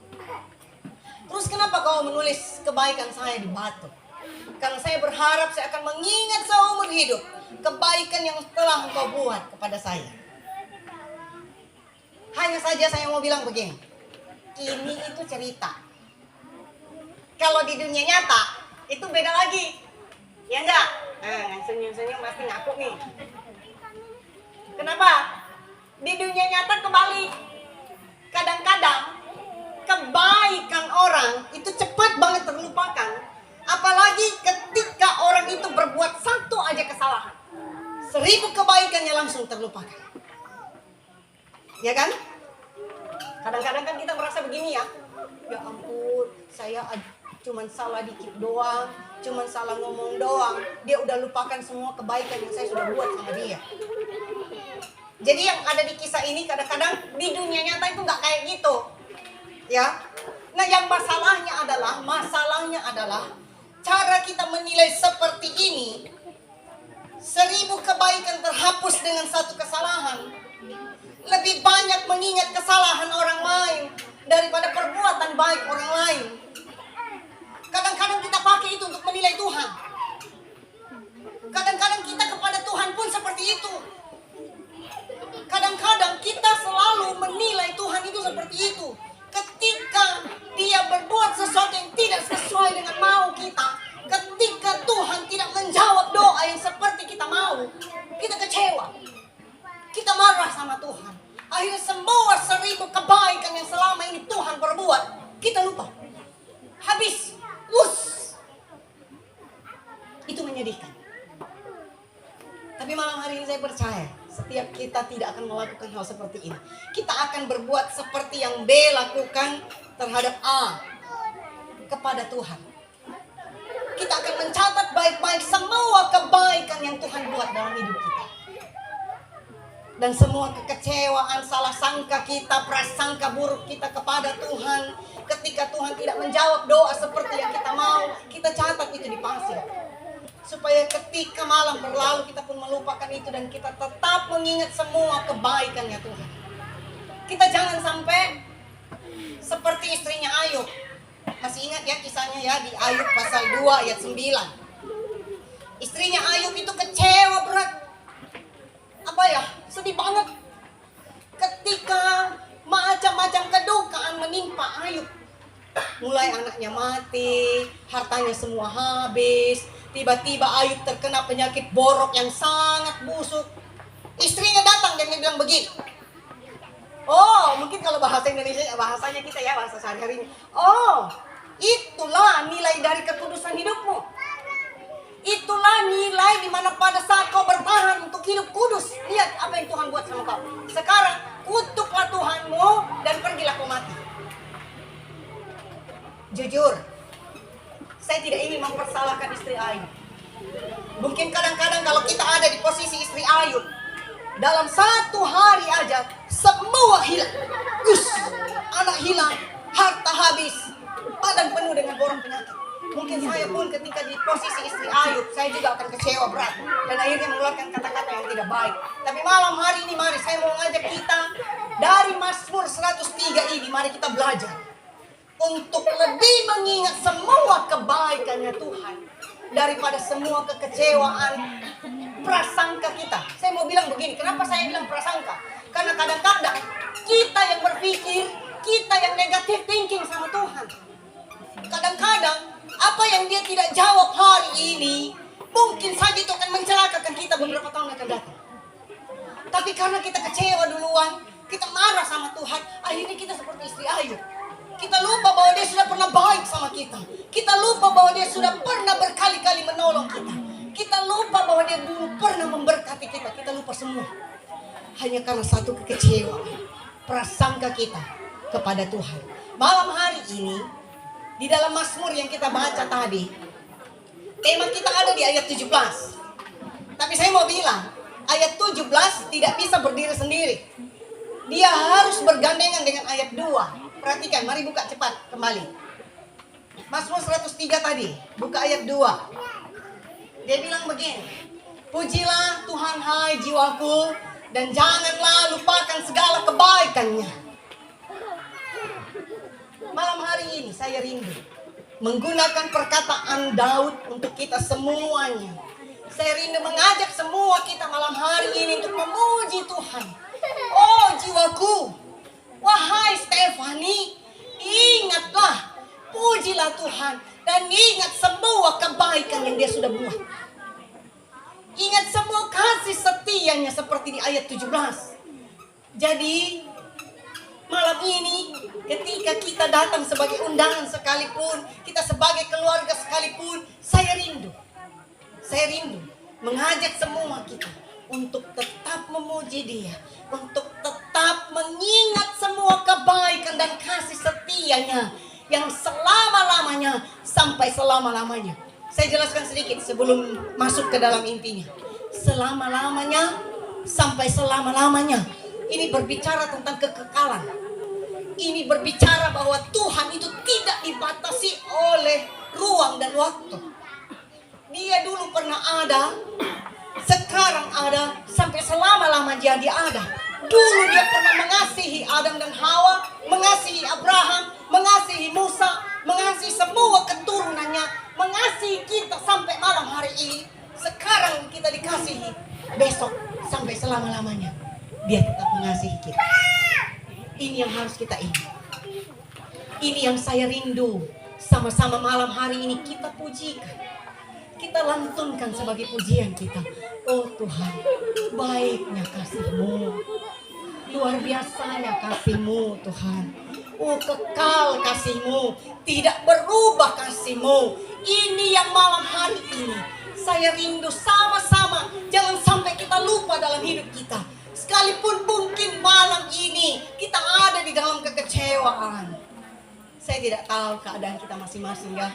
Terus kenapa kau menulis kebaikan saya di batu? Karena saya berharap saya akan mengingat seumur hidup kebaikan yang telah engkau buat kepada saya. Hanya saja saya mau bilang begini, ini itu cerita. Kalau di dunia nyata itu beda lagi. Ya enggak? Nah, senyum-senyum pasti ngaku nih. Kenapa? Di dunia nyata kebalik. Kadang-kadang kebaikan orang itu cepat banget terlupakan. Apalagi ketika orang itu berbuat satu aja kesalahan. 1000 kebaikannya langsung terlupakan. Ya kan? Kadang-kadang kan kita merasa begini ya. Ya ampun, saya cuman salah dikit doang, cuman salah ngomong doang. Dia udah lupakan semua kebaikan yang saya sudah buat sama dia. Jadi yang ada di kisah ini kadang-kadang di dunia nyata itu nggak kayak gitu. Ya. Nah, yang masalahnya adalah cara kita menilai seperti ini. 1000 kebaikan terhapus dengan satu kesalahan. Lebih banyak mengingat kesalahan orang lain daripada perbuatan baik orang lain. Kadang-kadang kita pakai itu untuk menilai Tuhan. Kadang-kadang kita kepada Tuhan pun seperti itu. Kadang-kadang kita selalu menilai Tuhan itu seperti itu. Ketika dia berbuat sesuatu yang tidak sesuai dengan mau kita, ketika Tuhan tidak menjawab doa yang seperti kita mau, kita kecewa. Kita marah sama Tuhan. Akhirnya semua 1000 kebaikan yang selama ini Tuhan perbuat, kita lupa. Habis. Itu menyedihkan. Tapi malam hari ini saya percaya setiap kita tidak akan melakukan hal seperti ini. Kita akan berbuat seperti yang B lakukan terhadap A kepada Tuhan. Kita akan mencatat baik-baik semua kebaikan yang Tuhan buat dalam hidup kita. Dan semua kekecewaan, salah sangka kita, prasangka buruk kita kepada Tuhan, ketika Tuhan tidak menjawab doa seperti yang kita mau, kita catat itu di pasir. Supaya ketika malam berlalu kita pun melupakan itu dan kita tetap mengingat semua kebaikannya Tuhan. Kita jangan sampai seperti istrinya Ayub. Masih ingat ya kisahnya ya di Ayub pasal 2 ayat 9. Istrinya Ayub itu kecewa berat. Sedih banget. Ketika macam-macam kedukaan menimpa Ayub. Mulai anaknya mati, hartanya semua habis. Tiba-tiba Ayub terkena penyakit borok yang sangat busuk. Istrinya datang dan dia bilang begini. Oh, mungkin kalau bahasa Indonesia, bahasanya kita ya, bahasa sehari-hari. Oh, itulah nilai dari kekudusan hidupmu. Itulah nilai di mana pada saat kau bertahan untuk hidup kudus. Lihat apa yang Tuhan buat sama kau. Sekarang kutuklah Tuhanmu dan pergilah kau mati. Jujur, saya tidak ingin mempersalahkan istri Ayub. Mungkin kadang-kadang kalau kita ada di posisi istri Ayub, dalam 1 hari aja semua hilang. Anak hilang, harta habis, badan penuh dengan borong penyakit. Mungkin saya pun ketika di posisi istri Ayub, saya juga akan kecewa berat dan akhirnya mengeluarkan kata-kata yang tidak baik. Tapi malam hari ini mari saya mau ngajak kita dari Mazmur 103 ini, mari kita belajar untuk lebih mengingat semua kebaikannya Tuhan daripada semua kekecewaan prasangka kita. Saya mau bilang begini, kenapa saya bilang prasangka? Karena kadang-kadang kita yang berpikir, kita yang negatif thinking sama Tuhan. Kadang-kadang apa yang dia tidak jawab hari ini mungkin saja itu akan mencelakakan kita beberapa tahun akan datang. Tapi karena kita kecewa duluan, kita marah sama Tuhan, akhirnya kita seperti istri Ayub. Kita lupa bahwa dia sudah pernah baik sama kita. Kita lupa bahwa dia sudah pernah berkali-kali menolong kita. Kita lupa bahwa dia dulu pernah memberkati kita. Kita lupa semua. Hanya karena satu kekecewaan, prasangka kita kepada Tuhan. Malam hari ini, di dalam Mazmur yang kita baca tadi, tema kita ada di ayat 17. Tapi saya mau bilang, ayat 17 tidak bisa berdiri sendiri. Dia harus bergandengan dengan ayat 2. Perhatikan, mari buka cepat kembali. Mazmur 103 tadi, buka ayat 2. Dia bilang begini, pujilah Tuhan hai jiwaku, dan janganlah lupakan segala kebaikannya. Malam hari ini saya rindu menggunakan perkataan Daud untuk kita semuanya. Saya rindu mengajak semua kita malam hari ini untuk memuji Tuhan. Oh jiwaku, wahai Stefani, ingatlah, pujilah Tuhan, dan ingat semua kebaikan yang dia sudah buat. Ingat semua kasih setianya seperti di ayat 17. Jadi malam ini ketika kita datang sebagai undangan sekalipun, kita sebagai keluarga sekalipun, saya rindu mengajak semua kita untuk tetap memuji Dia, untuk tetap mengingat semua kebaikan dan kasih setianya yang selama-lamanya sampai selama-lamanya. Saya jelaskan sedikit sebelum masuk ke dalam intinya. Selama-lamanya sampai selama-lamanya. Ini berbicara tentang kekekalan. Ini berbicara bahwa Tuhan itu tidak dibatasi oleh ruang dan waktu. Dia dulu pernah ada, sekarang ada, sampai selama-lamanya dia ada. Dulu dia pernah mengasihi Adam dan Hawa, mengasihi Abraham, mengasihi Musa, mengasihi semua keturunannya, mengasihi kita sampai malam hari ini. Sekarang kita dikasihi, besok sampai selama-lamanya dia tetap mengasihi kita. Ini yang harus kita ingat. Ini yang saya rindu. Sama-sama malam hari ini kita pujikan, kita lantunkan sebagai pujian kita. Oh Tuhan, baiknya kasih-Mu, luar biasanya kasih-Mu Tuhan. Oh kekal kasih-Mu, tidak berubah kasih-Mu. Ini yang malam hari ini saya rindu sama-sama. Jangan sampai kita lupa dalam hidup kita. Sekalipun mungkin malam ini kita ada di dalam kekecewaan. Saya tidak tahu keadaan kita masing-masing ya.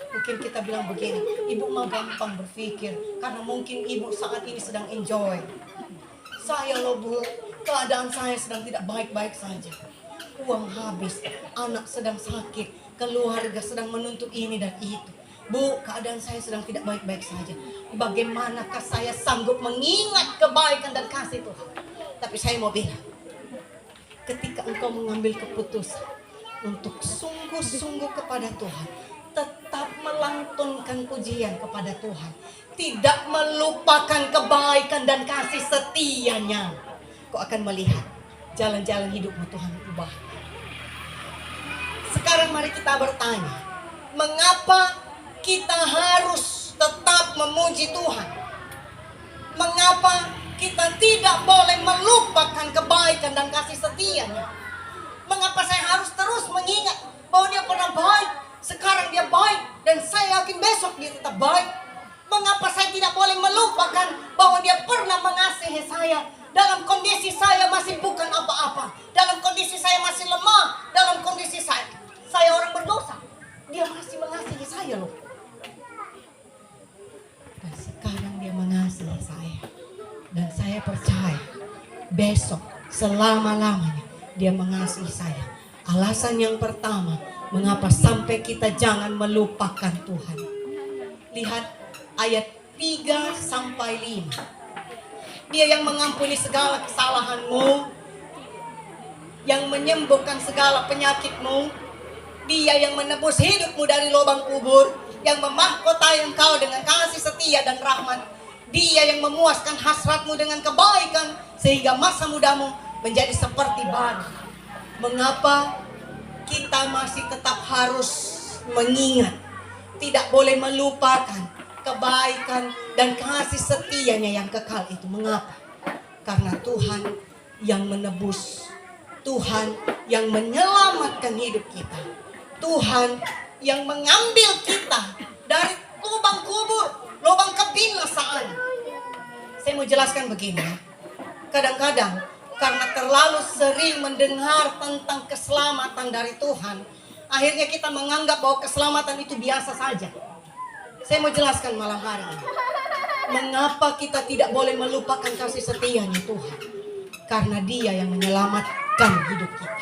Mungkin kita bilang begini, ibu mah gampang berpikir karena mungkin ibu saat ini sedang enjoy. Saya loh Bu, keadaan saya sedang tidak baik-baik saja. Uang habis, anak sedang sakit, keluarga sedang menuntut ini dan itu. Bu, keadaan saya sedang tidak baik-baik saja. Bagaimanakah saya sanggup mengingat kebaikan dan kasih Tuhan? Tapi saya mau bilang, ketika engkau mengambil keputusan untuk sungguh-sungguh kepada Tuhan, tetap melantunkan pujian kepada Tuhan, tidak melupakan kebaikan dan kasih setianya, kau akan melihat jalan-jalan hidupmu Tuhan ubah. Sekarang mari kita bertanya, mengapa kita harus tetap memuji Tuhan? Mengapa kita tidak boleh melupakan kebaikan dan kasih setianya? Mengapa saya harus terus mengingat bahwa dia pernah baik, sekarang dia baik, dan saya yakin besok dia tetap baik? Mengapa saya tidak boleh melupakan bahwa dia pernah mengasihi saya dalam kondisi saya masih bukan apa-apa, dalam kondisi saya masih lemah, dalam kondisi saya orang berdosa, dia masih mengasihi saya loh. Dan sekarang dia mengasihi saya, dan saya percaya besok selama-lamanya dia mengasihi saya. Alasan yang pertama, mengapa sampai kita jangan melupakan Tuhan. Lihat ayat 3 sampai 5. Dia yang mengampuni segala kesalahanmu, yang menyembuhkan segala penyakitmu. Dia yang menebus hidupmu dari lubang kubur, yang memahkotai engkau dengan kasih setia dan rahmat. Dia yang memuaskan hasratmu dengan kebaikan, sehingga masa mudamu menjadi seperti baru. Mengapa kita masih tetap harus mengingat, tidak boleh melupakan kebaikan dan kasih setianya yang kekal itu? Mengapa? Karena Tuhan yang menebus, Tuhan yang menyelamatkan hidup kita, Tuhan yang mengambil kita dari lubang kubur, lubang kebinasaan. Saya mau jelaskan begini. Kadang-kadang karena terlalu sering mendengar tentang keselamatan dari Tuhan, akhirnya kita menganggap bahwa keselamatan itu biasa saja. Saya mau jelaskan malam hari ini, mengapa kita tidak boleh melupakan kasih setianya Tuhan. Karena Dia yang menyelamatkan hidup kita.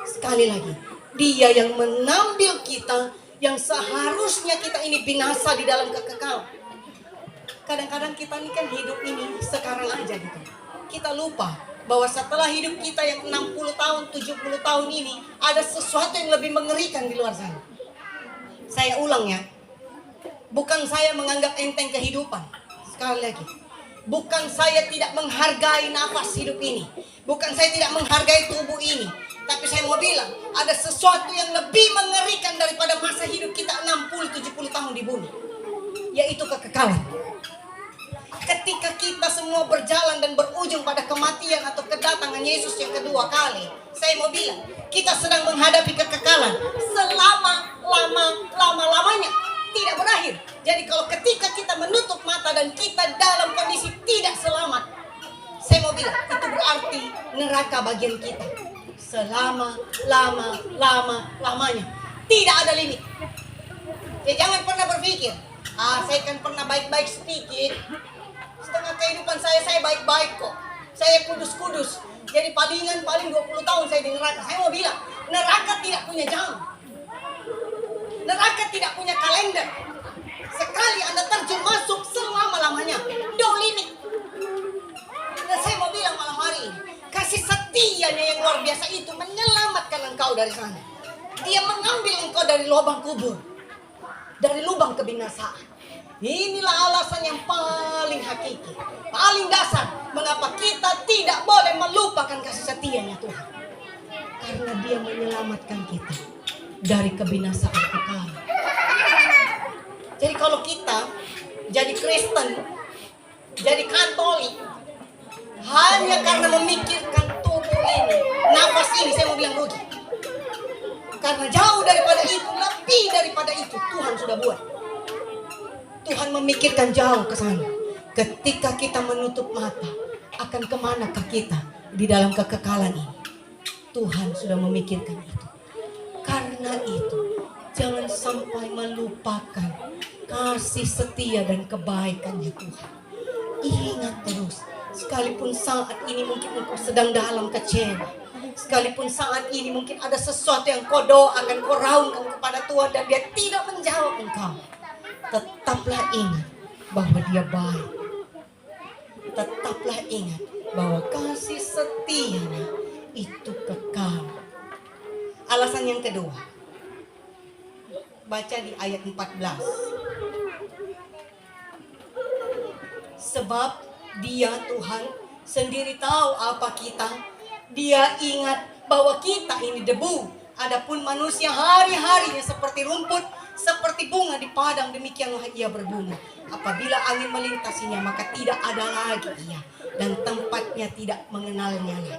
Sekali lagi, Dia yang mengambil kita yang seharusnya kita ini binasa di dalam kekekalan. Kadang-kadang kita ini kan hidup ini sekarang aja gitu. Kita lupa bahwa setelah hidup kita yang 60 tahun, 70 tahun ini, ada sesuatu yang lebih mengerikan di luar sana. Saya ulang ya, bukan saya menganggap enteng kehidupan. Sekali lagi, bukan saya tidak menghargai nafas hidup ini, bukan saya tidak menghargai tubuh ini, Tapi saya mau bilang, ada sesuatu yang lebih mengerikan daripada masa hidup kita 60-70 tahun di bumi, yaitu kekekalan. Ketika kita semua berjalan dan berujung pada kematian atau kedatangan Yesus yang kedua kali, saya mau bilang, kita sedang menghadapi kekekalan selama-lamanya, tidak berakhir. Jadi kalau ketika kita menutup mata dan kita dalam kondisi tidak selamat, saya mau bilang, itu berarti neraka bagian kita. Selama-lamanya. Tidak ada limit. Ya jangan pernah berpikir, saya kan pernah baik-baik sedikit. Setengah kehidupan saya baik-baik kok. Saya kudus-kudus. Jadi paling 20 tahun saya di neraka. Saya mau bilang, neraka tidak punya jam. Neraka tidak punya kalender. Sekali Anda terjun masuk, selama-lamanya. No limit. Dan saya mau bilang malam hari ini, kasih setianya yang luar biasa itu menyelamatkan engkau dari sana. Dia mengambil engkau dari lubang kubur, dari lubang kebinasaan. Inilah alasan yang paling hakiki, paling dasar mengapa kita tidak boleh melupakan kasih setianya Tuhan. Karena Dia menyelamatkan kita dari kebinasaan kekal. Jadi kalau kita jadi Kristen, jadi Katolik, hanya karena memikirkan tubuh ini, nafas ini, saya mau bilang rugi. Karena jauh daripada itu, lebih daripada itu Tuhan sudah buat. Tuhan memikirkan jauh ke sana. Ketika kita menutup mata, akan kemanakah kita di dalam kekekalan ini? Tuhan sudah memikirkan itu. Karena itu, jangan sampai melupakan kasih setia dan kebaikannya Tuhan. Ingat terus, sekalipun saat ini mungkin engkau sedang dalam kecewa, sekalipun saat ini mungkin ada sesuatu yang kau doakan, kau raungkan kepada Tuhan dan Dia tidak menjawab engkau, tetaplah ingat bahwa Dia baik. Tetaplah ingat bahwa kasih setianya itu kekal. Alasan yang kedua, baca di ayat 14. Sebab Dia Tuhan sendiri tahu apa kita. Dia ingat bahwa kita ini debu. Adapun manusia hari-harinya seperti rumput, seperti bunga di padang, demikianlah ia berbunga. Apabila angin melintasinya, maka tidak ada lagi ia, dan tempatnya tidak mengenalnya lagi.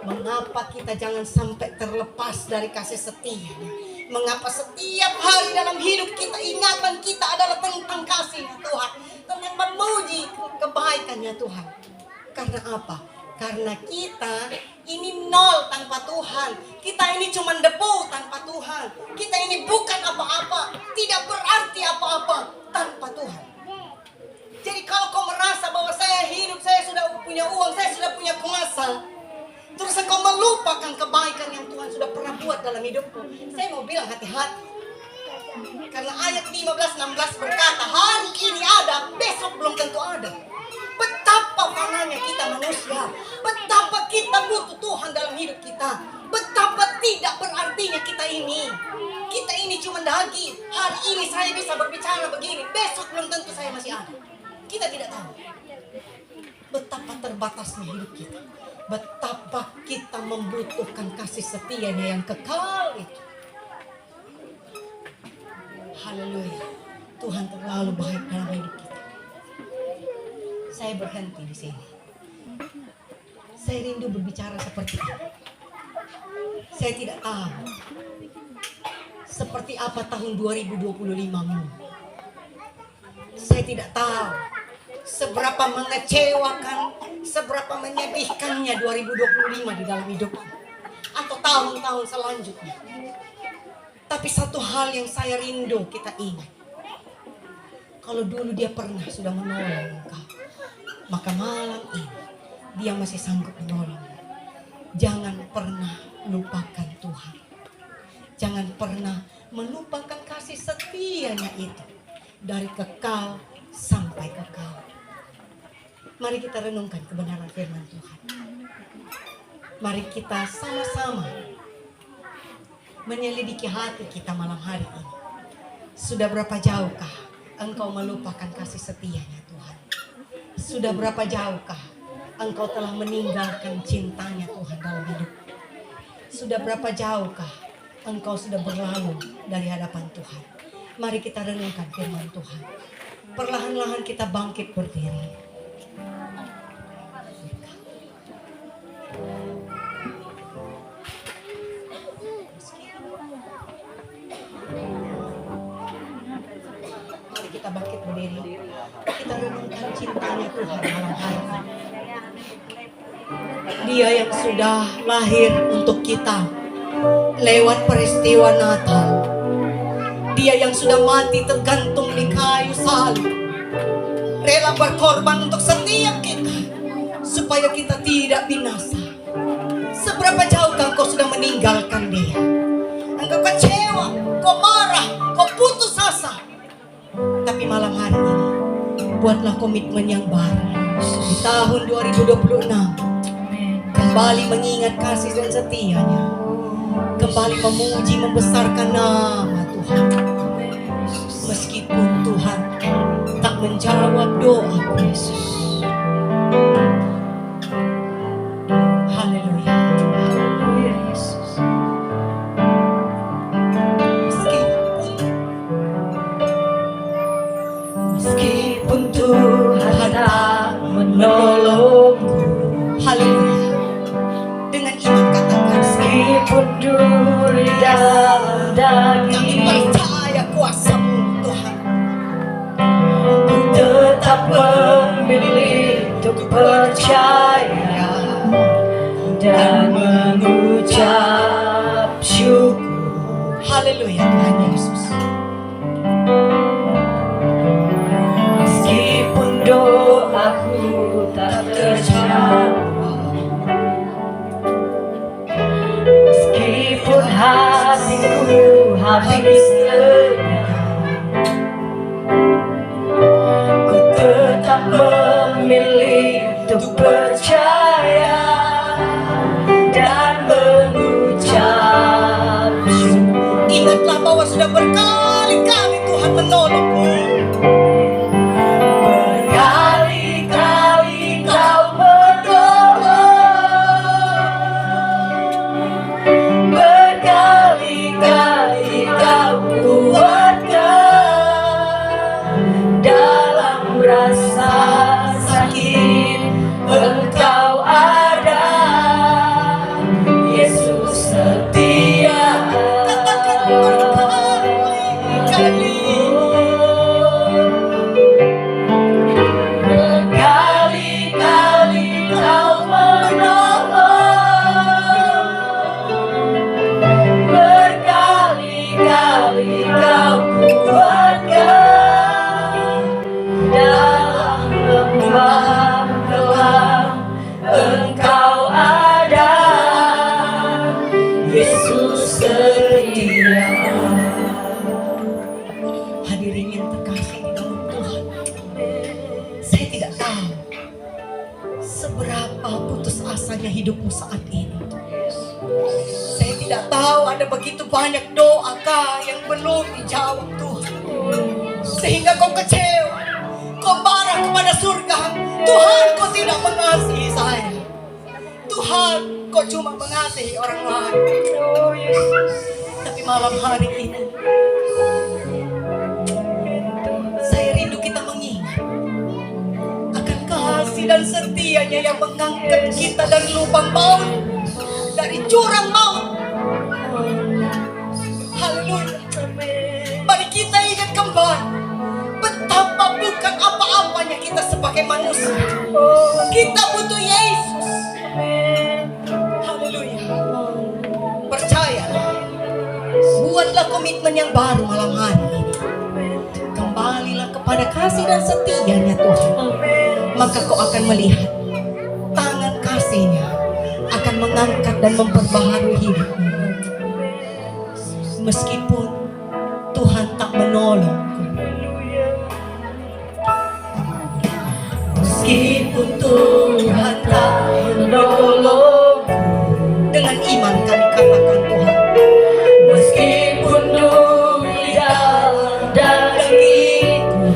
Mengapa kita jangan sampai terlepas dari kasih setianya? Mengapa setiap hari dalam hidup kita ingatan kita adalah tentang kasih-Nya Tuhan, tentang memuji kebaikannya Tuhan? Karena apa? Karena kita ini nol tanpa Tuhan. Kita ini cuma debu tanpa Tuhan. Kita ini bukan apa-apa, tidak berarti apa-apa tanpa Tuhan. Jadi kalau kau merasa bahwa saya hidup, saya sudah punya uang, saya sudah punya kuasa, terus engkau melupakan kebaikan yang Tuhan sudah pernah buat dalam hidupmu, saya mau bilang hati-hati. Karena ayat 15-16 berkata, hari ini ada, besok belum tentu ada. Betapa fananya kita manusia, betapa kita butuh Tuhan dalam hidup kita, betapa tidak berartinya kita ini. Kita ini cuma daging. Hari ini saya bisa berbicara begini, besok belum tentu saya masih ada. Kita tidak tahu betapa terbatasnya hidup kita, betapa kita membutuhkan kasih setianya yang kekal itu. Haleluya, Tuhan terlalu baik dalam hidup kita. Saya berhenti di sini. Saya rindu berbicara seperti ini. Saya tidak tahu seperti apa tahun 2025-mu. Saya tidak tahu seberapa mengecewakan, seberapa menyedihkannya 2025 di dalam hidupmu, atau tahun-tahun selanjutnya. Tapi satu hal yang saya rindu kita ingat. Kalau dulu Dia pernah sudah menolong engkau, maka malam ini Dia masih sanggup menolong. Jangan pernah lupakan Tuhan. Jangan pernah melupakan kasih setianya itu, dari kekal sampai kekal. Mari kita renungkan kebenaran firman Tuhan. Mari kita sama-sama menyelidiki hati kita malam hari ini. Sudah berapa jauhkah engkau melupakan kasih setianya Tuhan? Sudah berapa jauhkah engkau telah meninggalkan cintanya Tuhan dalam hidup? sudah berapa jauhkah engkau sudah berlalu dari hadapan Tuhan? Mari kita renungkan firman Tuhan. Perlahan-lahan kita bangkit berdiri. Mari kita bangkit berdiri. Kita renungkan cintanya Tuhan malam hari ini. Dia yang sudah lahir untuk kita lewat peristiwa Natal. Dia yang sudah mati tergantung di kayu salib, rela berkorban untuk setiap kita supaya kita tidak binasa. Seberapa jauh engkau sudah meninggalkan dia? Engkau kecewa, kau marah, kau putus asa. Tapi malam hari ini buatlah komitmen yang baru. Di tahun 2026 kembali mengingat kasih dan setianya, kembali memuji membesarkan nama Tuhan. Meskipun Tuhan tak menjawab doaku, Yesus. Haleluya. Haleluya, Yesus. Meskipun Tuhan tak menolongku, haleluya. Dengan iman katakan, meskipun duri dalam daging, kami percaya kuasa-Mu Tuhan. Ku tetap memilih untuk percaya dan mengucap syukur. Haleluya Tuhan Yesus. Meskipun doaku tak terjawab, meskipun hatiku habis lenyap, ku tetap memilih untuk percaya dan mengucap syukur. Ingatlah bahwa sudah berkali-kali Tuhan menolongmu. Berkali-kali Kau menolong, berkali-kali Kau kuatkan. Dalam rasa sakit Engkau ada, Yesus setia. Katakan berkali-kali, berkali-kali Kau menolong, berkali-kali Kau kuatkan. Dalam lembah gelap Engkau ada, Yesus setia. Hadirin yang terkasih di dalam Tuhan, saya tidak tahu seberapa putus asanya hidupmu saat ini. Saya tidak tahu ada begitu banyak doakah yang belum dijawab Tuhan, sehingga kau kecewa, kau marah kepada surga. Tuhan, kau tidak mengasihi saya. Tuhan, kau cuma mengasihi orang lain. Oh Yesus. Tapi malam hari ini saya rindu kita mengingat akan kasih dan setianya yang mengangkat kita dari lubang maut, dari jurang maut. Haleluya. Mari kita ingat kembali betapa bukan apa-apanya kita sebagai manusia. Kita butuh Yesus. Haleluya. Percayalah. Buatlah komitmen yang baru malam hari ini. Kembalilah kepada kasih dan setianya Tuhan. Maka kau akan melihat tangan kasih-Nya akan mengangkat dan memperbaharui hidupmu. Meskipun Tuhan tak menolongku, meskipun Tuhan tak menolongku, dengan iman kami katakan Tuhan, meskipun duri dalam dagingku.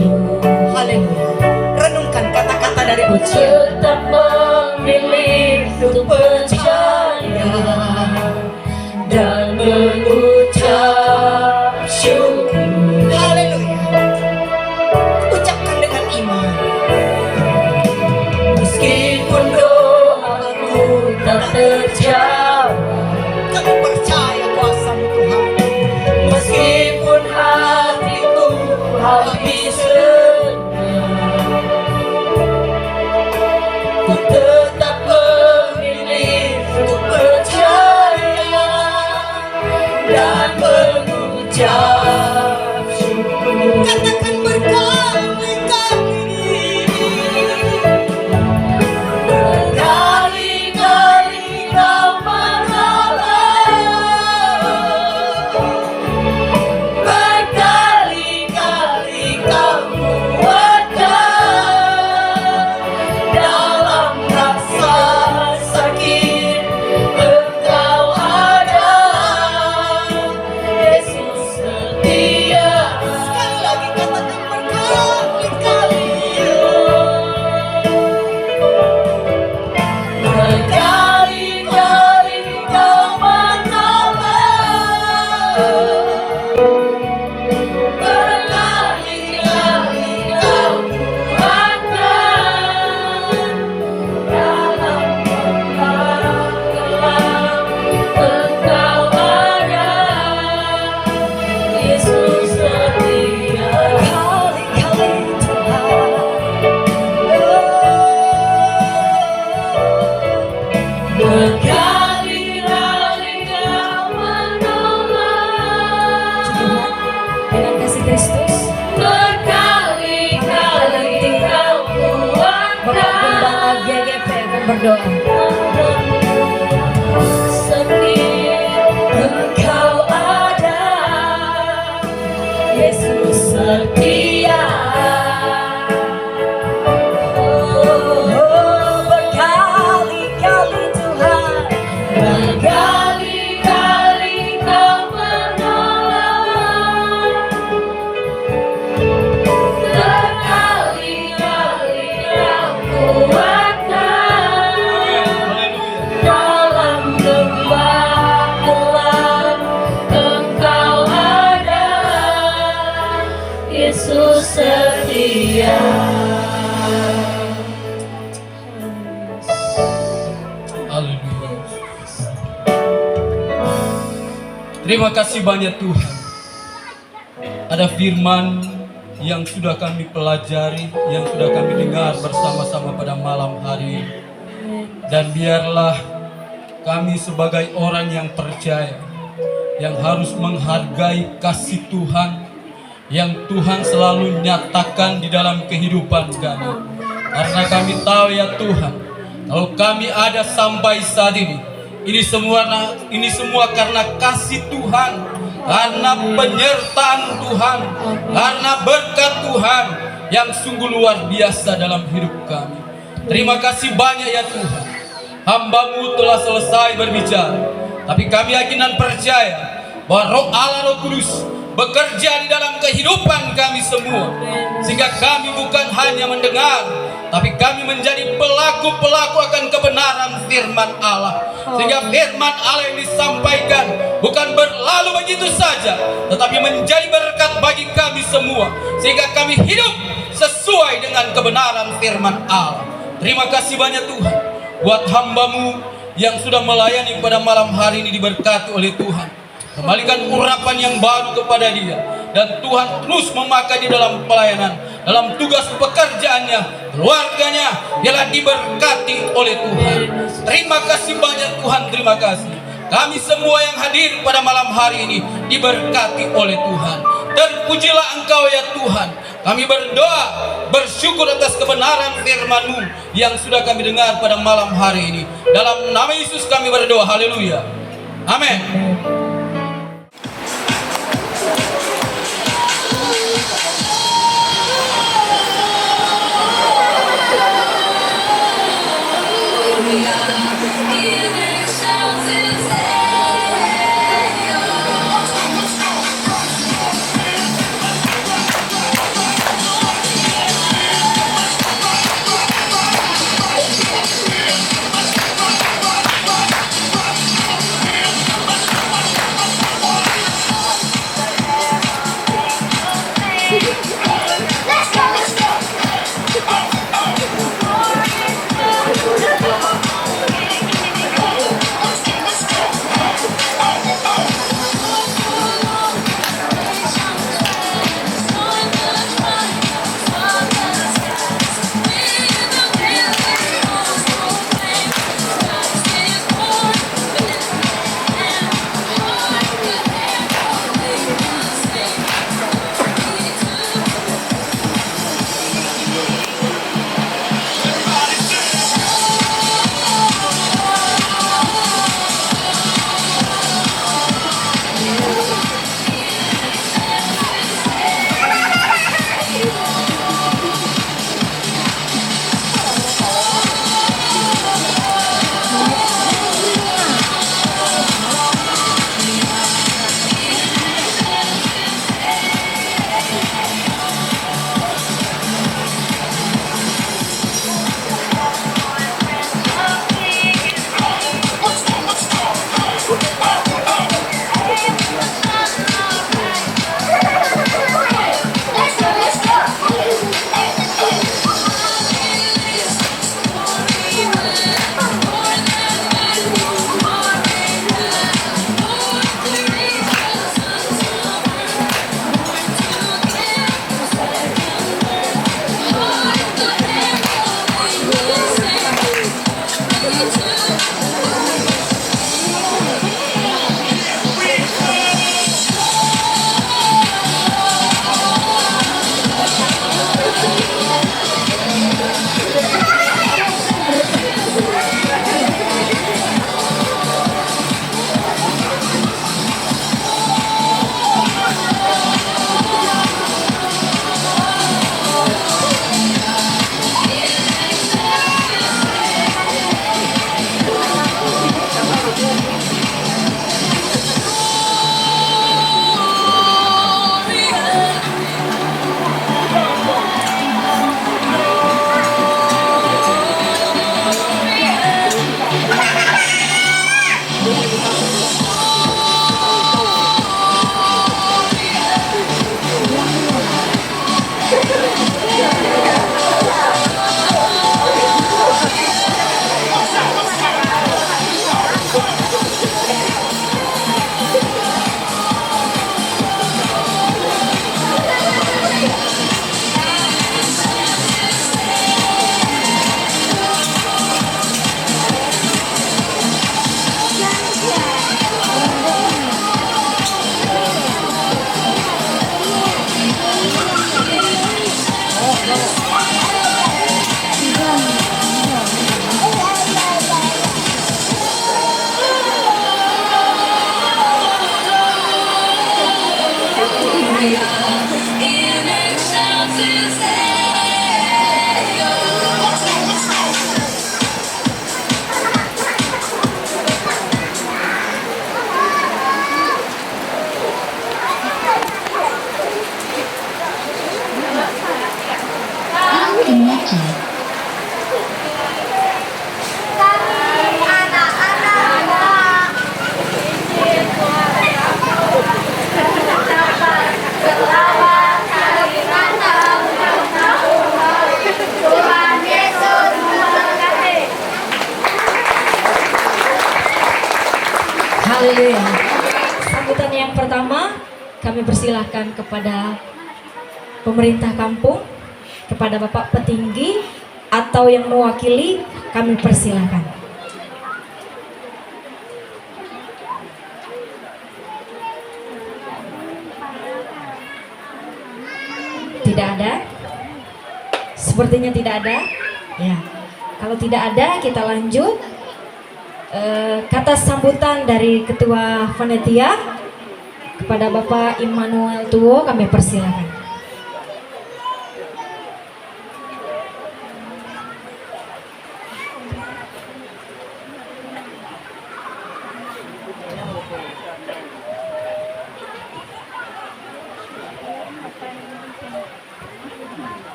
Haleluya. Renungkan kata-kata dari ujian. Tetap memilih untuk percaya terjawab. Kami percaya kuasa-Mu Tuhan. Meskipun hatiku habis senang, ku tetap memilih untuk percaya dan mengucap syukur. Katakan berkali-kali. Berkali-kali Kau menolong, berkali-kali Kau kuatkan. Dalam rasa sakit Engkau ada, Yesus setia. Sekali lagi katakan berkali-kali. Berkali-kali Kau menolong, berkali-kali Kau kuatkan. Dalam malam gelap Engkau ada, Yesus setia. Kali-kali Tuhan. Berkali-kali Kau menolong, Tuhan, dengan kasih Kristus, berkali-kali Kau Bapak Gembala kuatkan. GGP akan berdoa. Setiap Engkau ada, Yesus setia. Berkali-kali Tuhan. Berkali-kali Kau menolong, berkali-kali Kau kuatkan. Dalam lembah gelap Engkau ada, Yesus setia. Haleluya. Terima kasih banyak Tuhan. Ada firman yang sudah kami pelajari, yang sudah kami dengar bersama-sama pada malam hari ini. Dan biarlah kami sebagai orang yang percaya, yang harus menghargai kasih Tuhan, yang Tuhan selalu nyatakan di dalam kehidupan kami. Karena kami tahu ya Tuhan, kalau kami ada sampai saat ini semua karena kasih Tuhan, karena penyertaan Tuhan, karena berkat Tuhan yang sungguh luar biasa dalam hidup kami. Terima kasih banyak ya Tuhan. Hamba-Mu telah selesai berbicara, tapi kami yakin dan percaya bahwa Roh Allah, Roh Kudus bekerja di dalam kehidupan kami semua, sehingga kami bukan hanya mendengar, tapi kami menjadi pelaku-pelaku akan kebenaran firman Allah. Sehingga firman Allah yang disampaikan bukan berlalu begitu saja, tetapi menjadi berkat bagi kami semua, sehingga kami hidup sesuai dengan kebenaran firman Allah. Terima kasih banyak Tuhan buat hamba-Mu yang sudah melayani pada malam hari ini, diberkati oleh Tuhan. Kembalikan urapan yang baru kepada dia, dan Tuhan terus memakai di dalam pelayanan, dalam tugas pekerjaannya, keluarganya, biarlah diberkati oleh Tuhan. Terima kasih banyak Tuhan, terima kasih. Kami semua yang hadir pada malam hari ini diberkati oleh Tuhan. Terpujilah Engkau ya Tuhan. Kami berdoa, bersyukur atas kebenaran firman-Mu yang sudah kami dengar pada malam hari ini. Dalam nama Yesus kami berdoa, haleluya. Amin. Haleluya. Sambutan yang pertama kami persilahkan kepada pemerintah kampung, kepada Bapak Petinggi atau yang mewakili kami persilahkan. Tidak ada? Sepertinya tidak ada. Ya, kalau tidak ada kita lanjut. Kata sambutan dari Ketua Panitia kepada Bapak Immanuel Tuo kami persilakan.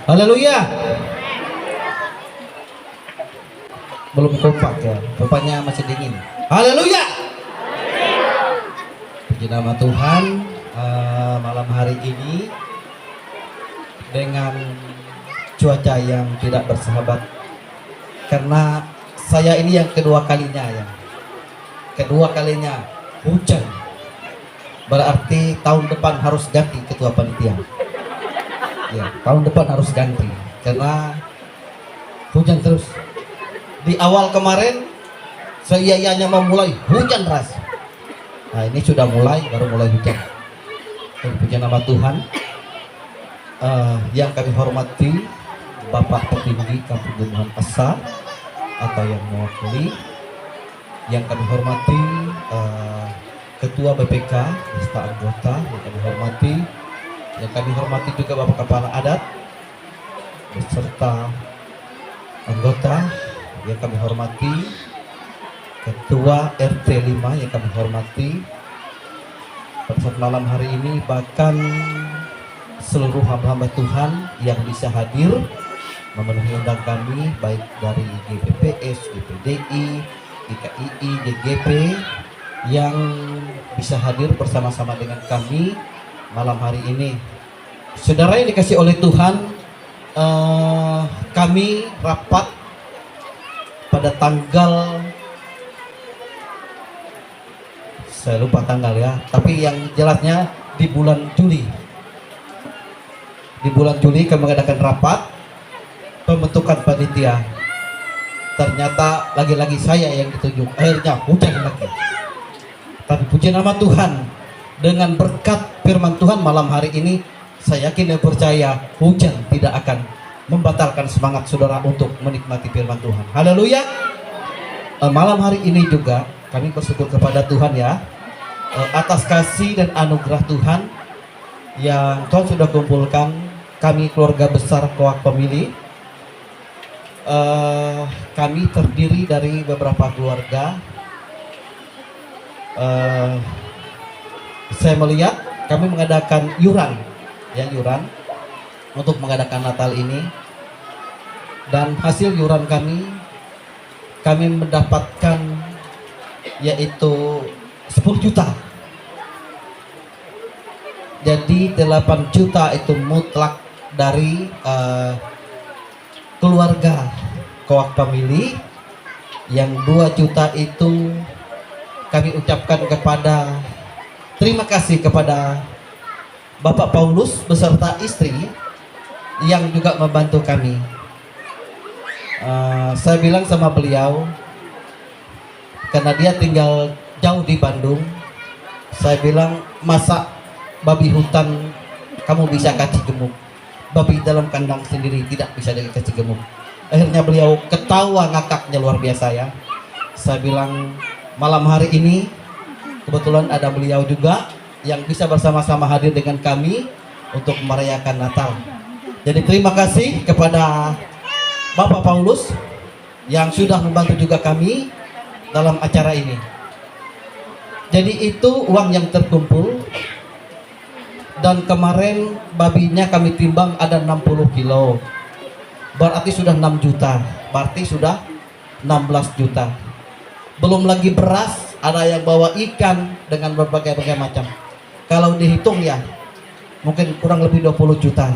Haleluya. Belum kompak ya, rupanya masih dingin. Haleluya. Puji nama Tuhan. Malam hari ini dengan cuaca yang tidak bersahabat, karena saya ini yang kedua kalinya hujan, berarti tahun depan harus ganti ketua panitia. Ya, tahun depan harus ganti karena hujan terus. Di awal kemarin seianya mau mulai hujan deras. Nah, ini sudah baru mulai hujan. Puji nama Tuhan. Yang kami hormati Bapak Petinggi Kampung Gemuhan Asa atau yang mewakili, yang kami hormati Ketua BPK beserta anggota yang kami hormati, yang kami hormati juga Bapak Kepala Adat beserta anggota, yang kami hormati Ketua RT 5 yang kami hormati. Pada saat malam hari ini bahkan seluruh hamba-hamba Tuhan yang bisa hadir memenuhi undang kami, baik dari GPPS, GPDI, GKII, GGP yang bisa hadir bersama-sama dengan kami malam hari ini. Saudara yang dikasih oleh Tuhan, kami rapat pada tanggal, saya lupa tanggal ya, tapi yang jelasnya di bulan Juli. Di bulan Juli kami mengadakan rapat pembentukan panitia. Ternyata lagi-lagi saya yang ditunjuk, akhirnya hujan lagi. Tapi puji nama Tuhan, dengan berkat firman Tuhan malam hari ini, saya yakin dan percaya hujan tidak akan membatalkan semangat saudara untuk menikmati firman Tuhan. Haleluya. Malam hari ini juga kami bersyukur kepada Tuhan ya, atas kasih dan anugerah Tuhan yang Tuhan sudah kumpulkan kami keluarga besar Koak Pemilih. Kami terdiri dari beberapa keluarga. Saya melihat kami mengadakan yuran untuk mengadakan Natal ini, dan hasil yuran kami mendapatkan yaitu 10 juta. Jadi 8 juta itu mutlak dari keluarga Koak Pemilih. Yang 2 juta itu kami ucapkan terima kasih kepada Bapak Paulus beserta istri yang juga membantu kami. Saya bilang sama beliau, karena dia tinggal jauh di Bandung, saya bilang, masa babi hutan kamu bisa kasih gemuk, babi dalam kandang sendiri tidak bisa dikasih gemuk. Akhirnya beliau ketawa ngakaknya luar biasa ya. Saya bilang, malam hari ini kebetulan ada beliau juga yang bisa bersama-sama hadir dengan kami untuk merayakan Natal. Jadi terima kasih kepada Bapak Paulus yang sudah membantu juga kami dalam acara ini. Jadi itu uang yang terkumpul, dan kemarin babinya kami timbang ada 60 kilo, berarti sudah 6 juta, berarti sudah 16 juta. Belum lagi beras, ada yang bawa ikan dengan berbagai macam. Kalau dihitung ya mungkin kurang lebih 20 juta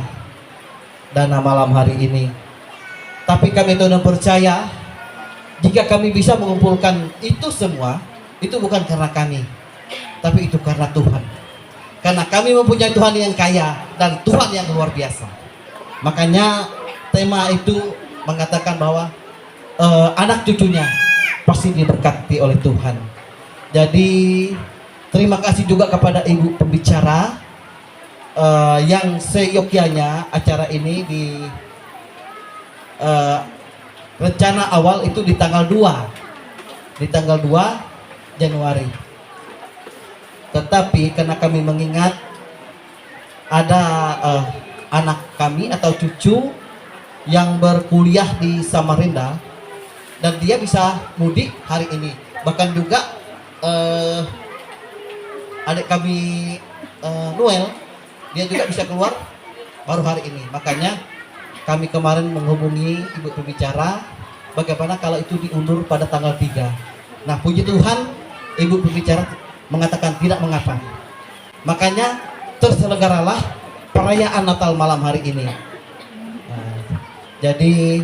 dana malam hari ini. Tapi kami itu percaya Jika kami bisa mengumpulkan itu semua, itu bukan karena kami, tapi itu karena Tuhan. Karena kami mempunyai Tuhan yang kaya dan Tuhan yang luar biasa. Makanya tema itu mengatakan bahwa anak cucunya pasti diberkati oleh Tuhan. Jadi terima kasih juga kepada Ibu pembicara yang seyogyanya acara ini di rencana awal itu di tanggal 2 Januari. Tetapi karena kami mengingat ada anak kami atau cucu yang berkuliah di Samarinda dan dia bisa mudik hari ini. Bahkan juga adik kami Noel, dia juga bisa keluar baru hari ini. Makanya kami kemarin menghubungi Ibu pembicara bagaimana kalau itu diundur pada tanggal 3. Nah, puji Tuhan, Ibu pembicara mengatakan tidak mengapa. Makanya terselenggaralah perayaan Natal malam hari ini. Nah, jadi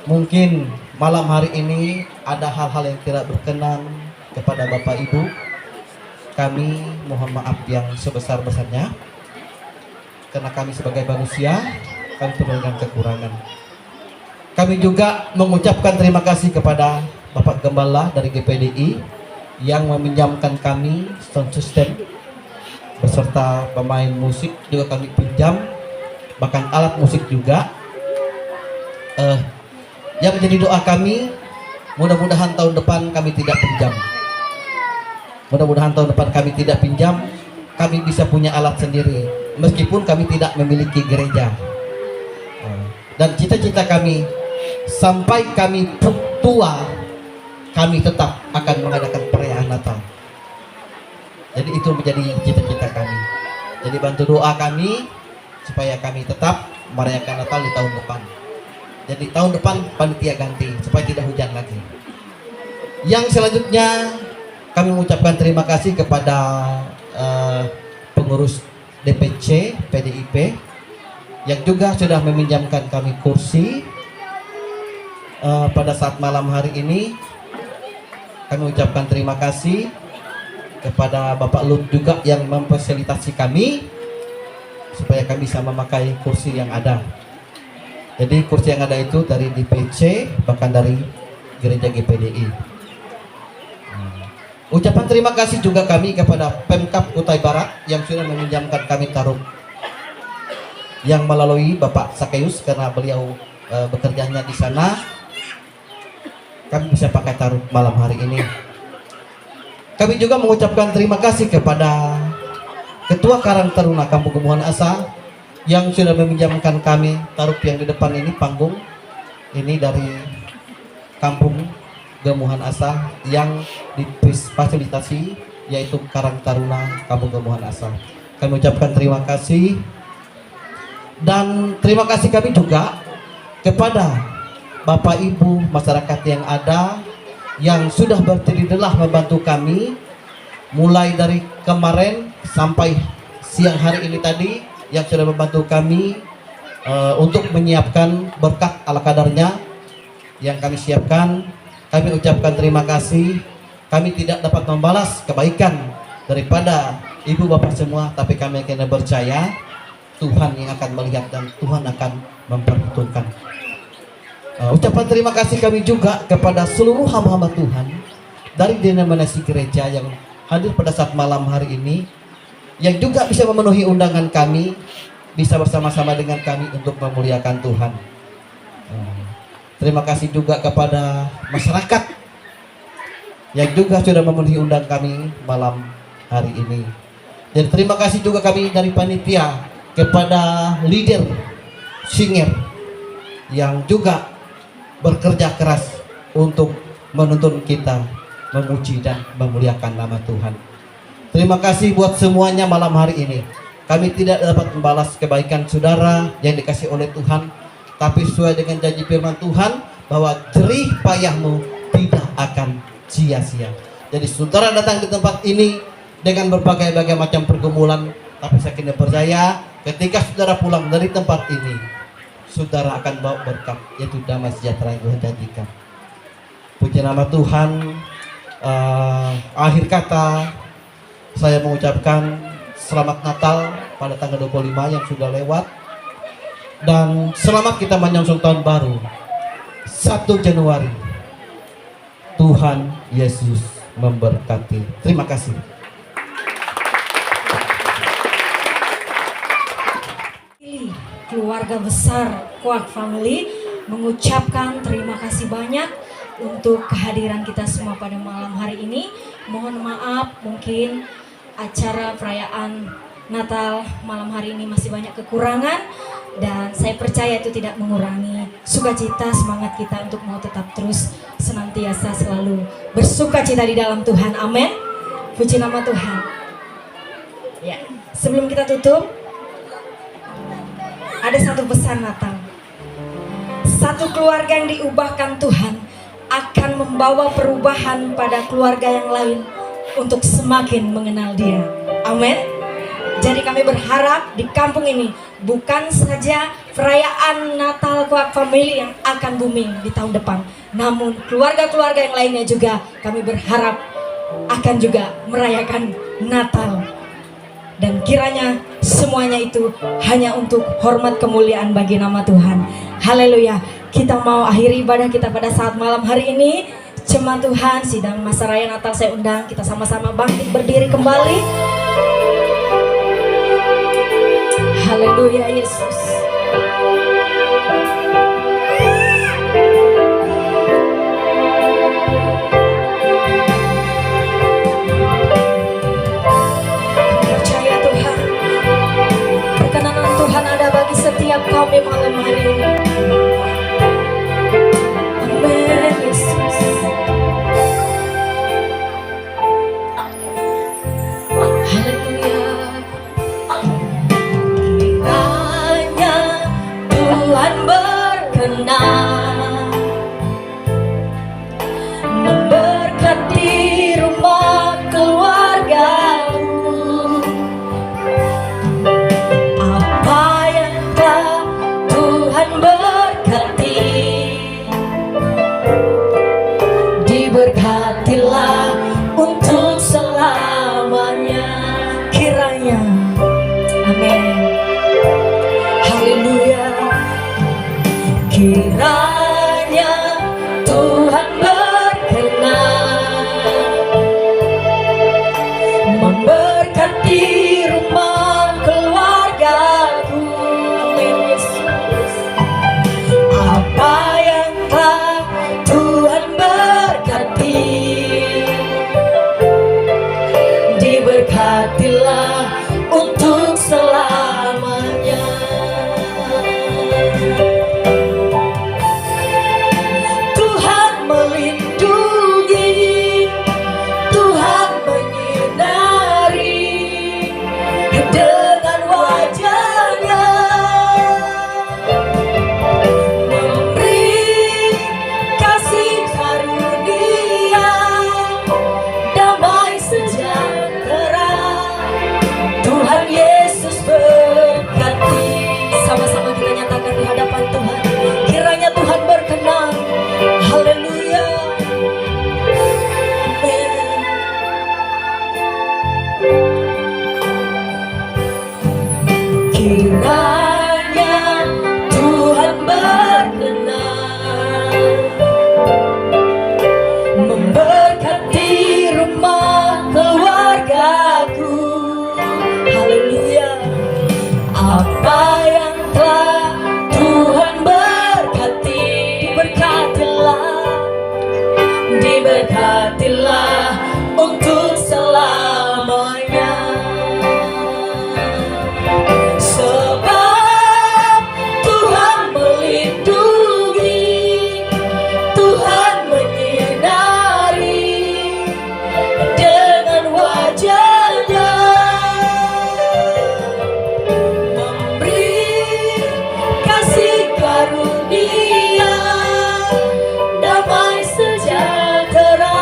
mungkin malam hari ini ada hal-hal yang tidak berkenan kepada Bapak Ibu. Kami mohon maaf yang sebesar-besarnya. Karena kami sebagai manusia, kami penuh dengan kekurangan. Kami juga mengucapkan terima kasih kepada Bapak Gembala dari GPDI yang meminjamkan kami sound system beserta pemain musik juga kami pinjam, bahkan alat musik juga. Yang menjadi doa kami, mudah-mudahan tahun depan kami tidak pinjam. Mudah-mudahan tahun depan kami tidak pinjam, kami bisa punya alat sendiri, meskipun kami tidak memiliki gereja. Dan cita-cita kami sampai kami tua, kami tetap akan mengadakan perayaan Natal. Jadi itu menjadi cita-cita kami. Jadi bantu doa kami supaya kami tetap merayakan Natal di tahun depan. Jadi tahun depan panitia ganti supaya tidak hujan lagi. Yang selanjutnya kami mengucapkan terima kasih kepada pengurus DPC PDIP yang juga sudah meminjamkan kami kursi pada saat malam hari ini. Kami ucapkan terima kasih kepada Bapak Lut juga yang memfasilitasi kami supaya kami bisa memakai kursi yang ada. Jadi kursi yang ada itu dari DPC bahkan dari gereja GPDI. Ucapan terima kasih juga kami kepada Pemkab Kutai Barat yang sudah meminjamkan kami taruh yang melalui Bapak Sakeus karena beliau bekerjanya di sana. Kami bisa pakai taruh malam hari ini. Kami juga mengucapkan terima kasih kepada Ketua Karang Taruna Kampung Gemuhan Asa yang sudah meminjamkan kami taruh yang di depan ini, panggung ini dari Kampung Gemuhan Asa yang difasilitasi yaitu Karang Taruna Kampung Gemuhan Asa. Kami ucapkan terima kasih dan terima kasih kami juga kepada Bapak Ibu masyarakat yang ada yang sudah bertililah membantu kami mulai dari kemarin sampai siang hari ini tadi, yang sudah membantu kami untuk menyiapkan berkat ala kadarnya yang kami siapkan. Kami ucapkan terima kasih. Kami tidak dapat membalas kebaikan daripada ibu bapak semua, tapi kami akan percaya Tuhan yang akan melihat dan Tuhan akan memperhitungkan. Ucapan terima kasih kami juga kepada seluruh hamba-hamba Tuhan dari denominasi gereja yang hadir pada saat malam hari ini, yang juga bisa memenuhi undangan kami, bisa bersama-sama dengan kami untuk memuliakan Tuhan. Terima kasih juga kepada masyarakat yang juga sudah memenuhi undang kami malam hari ini. Dan terima kasih juga kami dari panitia kepada leader singer yang juga bekerja keras untuk menuntun kita memuji dan memuliakan nama Tuhan. Terima kasih buat semuanya malam hari ini. Kami tidak dapat membalas kebaikan saudara yang dikasih oleh Tuhan, tapi sesuai dengan janji firman Tuhan bahwa jerih payahmu tidak akan sia-sia. Jadi saudara datang di tempat ini dengan berbagai-bagai macam pergumulan, tapi saya kini percaya ketika saudara pulang dari tempat ini, saudara akan bawa berkat, yaitu damai sejahtera yang Tuhan janjikan. Puji nama Tuhan. Akhir kata saya mengucapkan selamat Natal pada tanggal 25 yang sudah lewat, dan selamat kita menyongsong tahun baru 1 Januari. Tuhan Yesus memberkati. Terima kasih. Keluarga besar Kuak Family mengucapkan terima kasih banyak untuk kehadiran kita semua pada malam hari ini. Mohon maaf mungkin acara perayaan Natal malam hari ini masih banyak kekurangan, dan saya percaya itu tidak mengurangi sukacita semangat kita untuk mau tetap terus senantiasa selalu bersukacita di dalam Tuhan. Amin. Puji nama Tuhan. Ya, sebelum kita tutup, ada satu pesan Natal. Satu keluarga yang diubahkan Tuhan akan membawa perubahan pada keluarga yang lain untuk semakin mengenal Dia. Amin. Jadi kami berharap di kampung ini bukan saja perayaan Natal Kuak Family yang akan booming di tahun depan, namun keluarga-keluarga yang lainnya juga kami berharap akan juga merayakan Natal. Dan kiranya semuanya itu hanya untuk hormat kemuliaan bagi nama Tuhan. Haleluya. Kita mau akhiri ibadah kita pada saat malam hari ini. Jemaat Tuhan, sidang masa raya Natal saya undang kita sama-sama bangkit berdiri kembali. Haleluya Yesus. Percaya Tuhan, perkenanan Tuhan ada bagi setiap kami malam hari ini. Amin Yesus. Haleluya. Kiranya Tuhan berkenan memberkati rumah keluargamu. Apa yang telah Tuhan berkati, diberkatilah untuk selamanya. Kiranya, amin. Haleluya. Kiranya Tuhan berkenan memberkati rumah keluargaku. Amin Yesus. Apa yang telah Tuhan berkati, diberkatilah untuk selamanya. Tuhan melindungi, Tuhan menyinari dengan wajah-Nya, memberi kasih karunia, damai sejahtera. Tuhan Yesus berkati. Sama-sama kita nyatakan di hadapan Tuhan. Kiranya Tuhan berkenan. Haleluya. Amin. Kiranya Tuhan berkenan memberkati rumah keluargaku. Haleluya. Apa yang telah Tuhan berkati, diberkatilah untuk selamanya. Sebab Tuhan melindungi, Tuhan menyinari dengan wajah-Nya, memberi kasih karunia, damai sejahtera.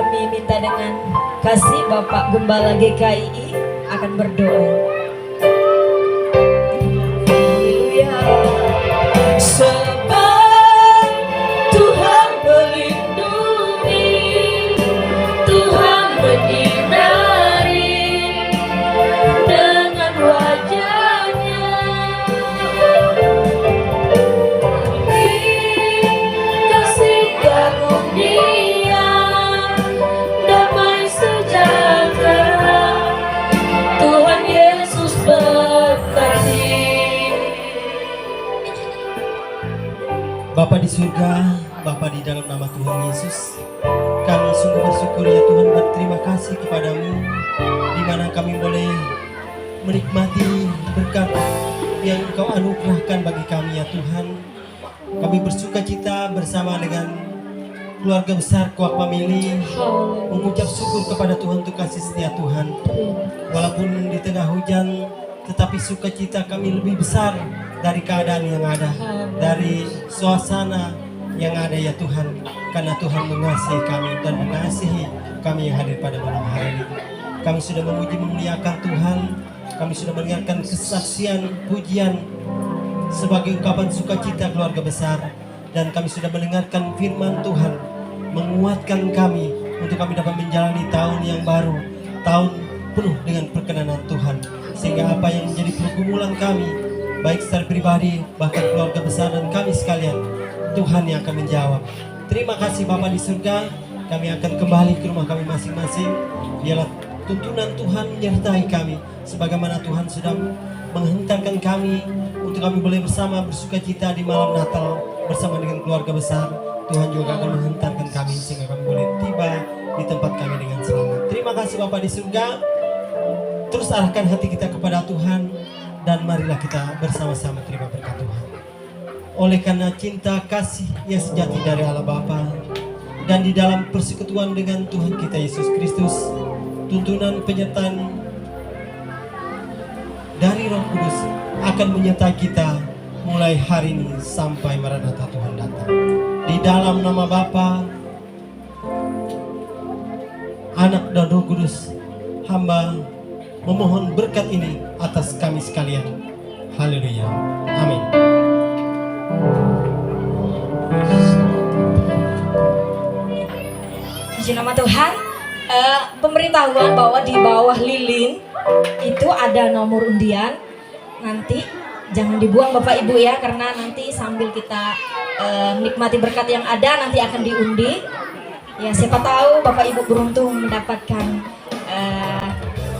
kami minta dengan kasih Bapak Gembala GKII akan berdoa. Haleluya. Sebab Tuhan melindungi, Tuhan menyinari dengan wajahnya. Kasih karunia, damai sejahtera, Tuhan Yesus berkati. Bapa di surga, Bapa di dalam nama Tuhan Yesus, kami sungguh bersyukur ya Tuhan, berterima kasih kepadamu di mana kami boleh menikmati berkat yang Engkau anugerahkan bagi kami ya Tuhan. Kami bersuka cita bersama dengan keluarga besar Kuak Family mengucap syukur kepada Tuhan untuk kasih setia Tuhan. Walaupun di tengah hujan, tetapi sukacita kami lebih besar dari keadaan yang ada, dari suasana yang ada ya Tuhan, karena Tuhan mengasihi kami dan mengasihi kami yang hadir pada malam hari ini. Kami sudah memuji memuliakan Tuhan, kami sudah mendengarkan kesaksian pujian sebagai ungkapan sukacita keluarga besar, dan kami sudah mendengarkan firman Tuhan menguatkan kami untuk kami dapat menjalani tahun yang baru, tahun penuh dengan perkenanan Tuhan, sehingga apa yang menjadi pergumulan kami, baik secara pribadi, bahkan keluarga besar dan kami sekalian, Tuhan yang akan menjawab. Terima kasih Bapa di surga, kami akan kembali ke rumah kami masing-masing. Biarlah tuntunan Tuhan menyertai kami, sebagaimana Tuhan sudah menghentarkan kami untuk kami boleh bersama bersukacita di malam Natal bersama dengan keluarga besar. Tuhan juga akan menghentarkan kami sehingga kami boleh tiba di tempat kami dengan selamat. Terima kasih Bapa di surga. Terus arahkan hati kita kepada Tuhan, dan marilah kita bersama-sama terima berkat Tuhan. Oleh karena cinta kasih yang sejati dari Allah Bapa, dan di dalam persekutuan dengan Tuhan kita Yesus Kristus, tuntunan penyertaan dari Roh Kudus akan menyertai kita mulai hari ini sampai Maranatha Tuhan datang. Di dalam nama Bapa, Anak dan Roh Kudus, hamba memohon berkat ini atas kami sekalian. Haleluya. Amin. Puji nama Tuhan. Pemberitahuan bahwa di bawah lilin itu ada nomor undian. Nanti jangan dibuang Bapak Ibu ya, karena nanti sambil kita menikmati berkat yang ada nanti akan diundi. Ya, siapa tahu Bapak Ibu beruntung mendapatkan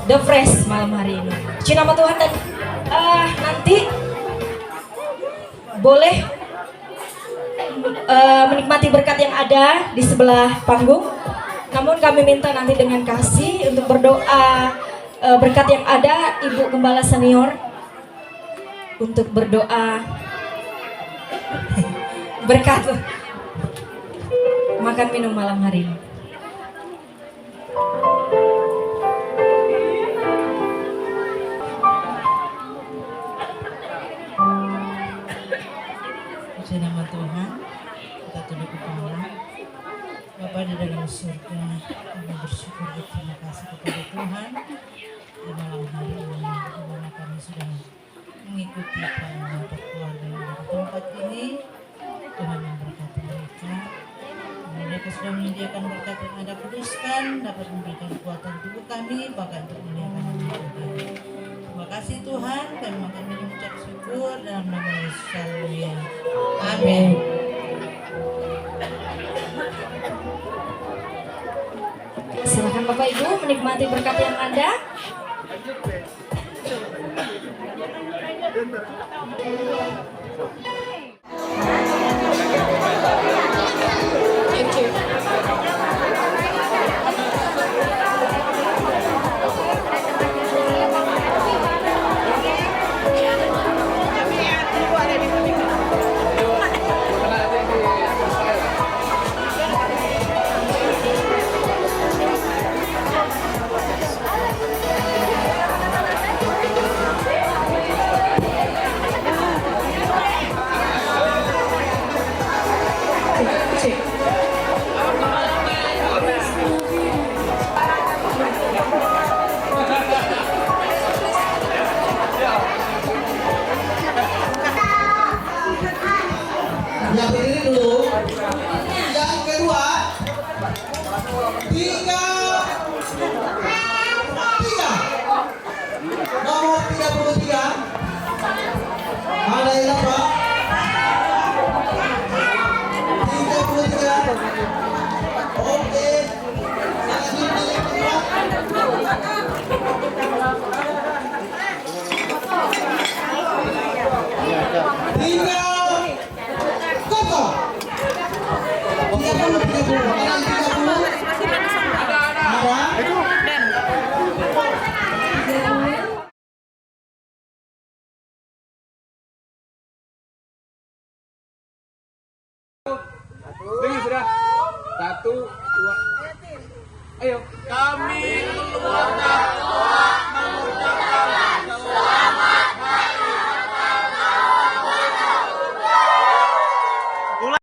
The Fresh malam hari ini. Puji nama Tuhan. Dan nanti boleh menikmati berkat yang ada di sebelah panggung. Namun kami minta nanti dengan kasih untuk berdoa berkat yang ada, Ibu Gembala Senior untuk berdoa berkat makan minum malam hari ini. Puji nama Tuhan, kita tunduk kepala. Bapa di dalam surga, kami bersyukur berterima kasih kepada Tuhan di malam hari ini, di mana kami sudah mengikuti pelayanan keluarga yang ada di tempat ini. Tuhan memberkati mereka. Mereka sudah menyediakan berkat yang Anda kuduskan, dapat memberikan kekuatan tubuh kami, bahkan untuk memuliakan nama Tuhan. Terima kasih Tuhan, kami akan mengucap syukur dalam nama Yesus. Haleluya. Amin. Silakan Bapak Ibu menikmati berkat yang ada. Ada yang Pak? 33. Oke. Tinggal kosong. 30. Dengar sudah. 1, 2. Ayo. Kami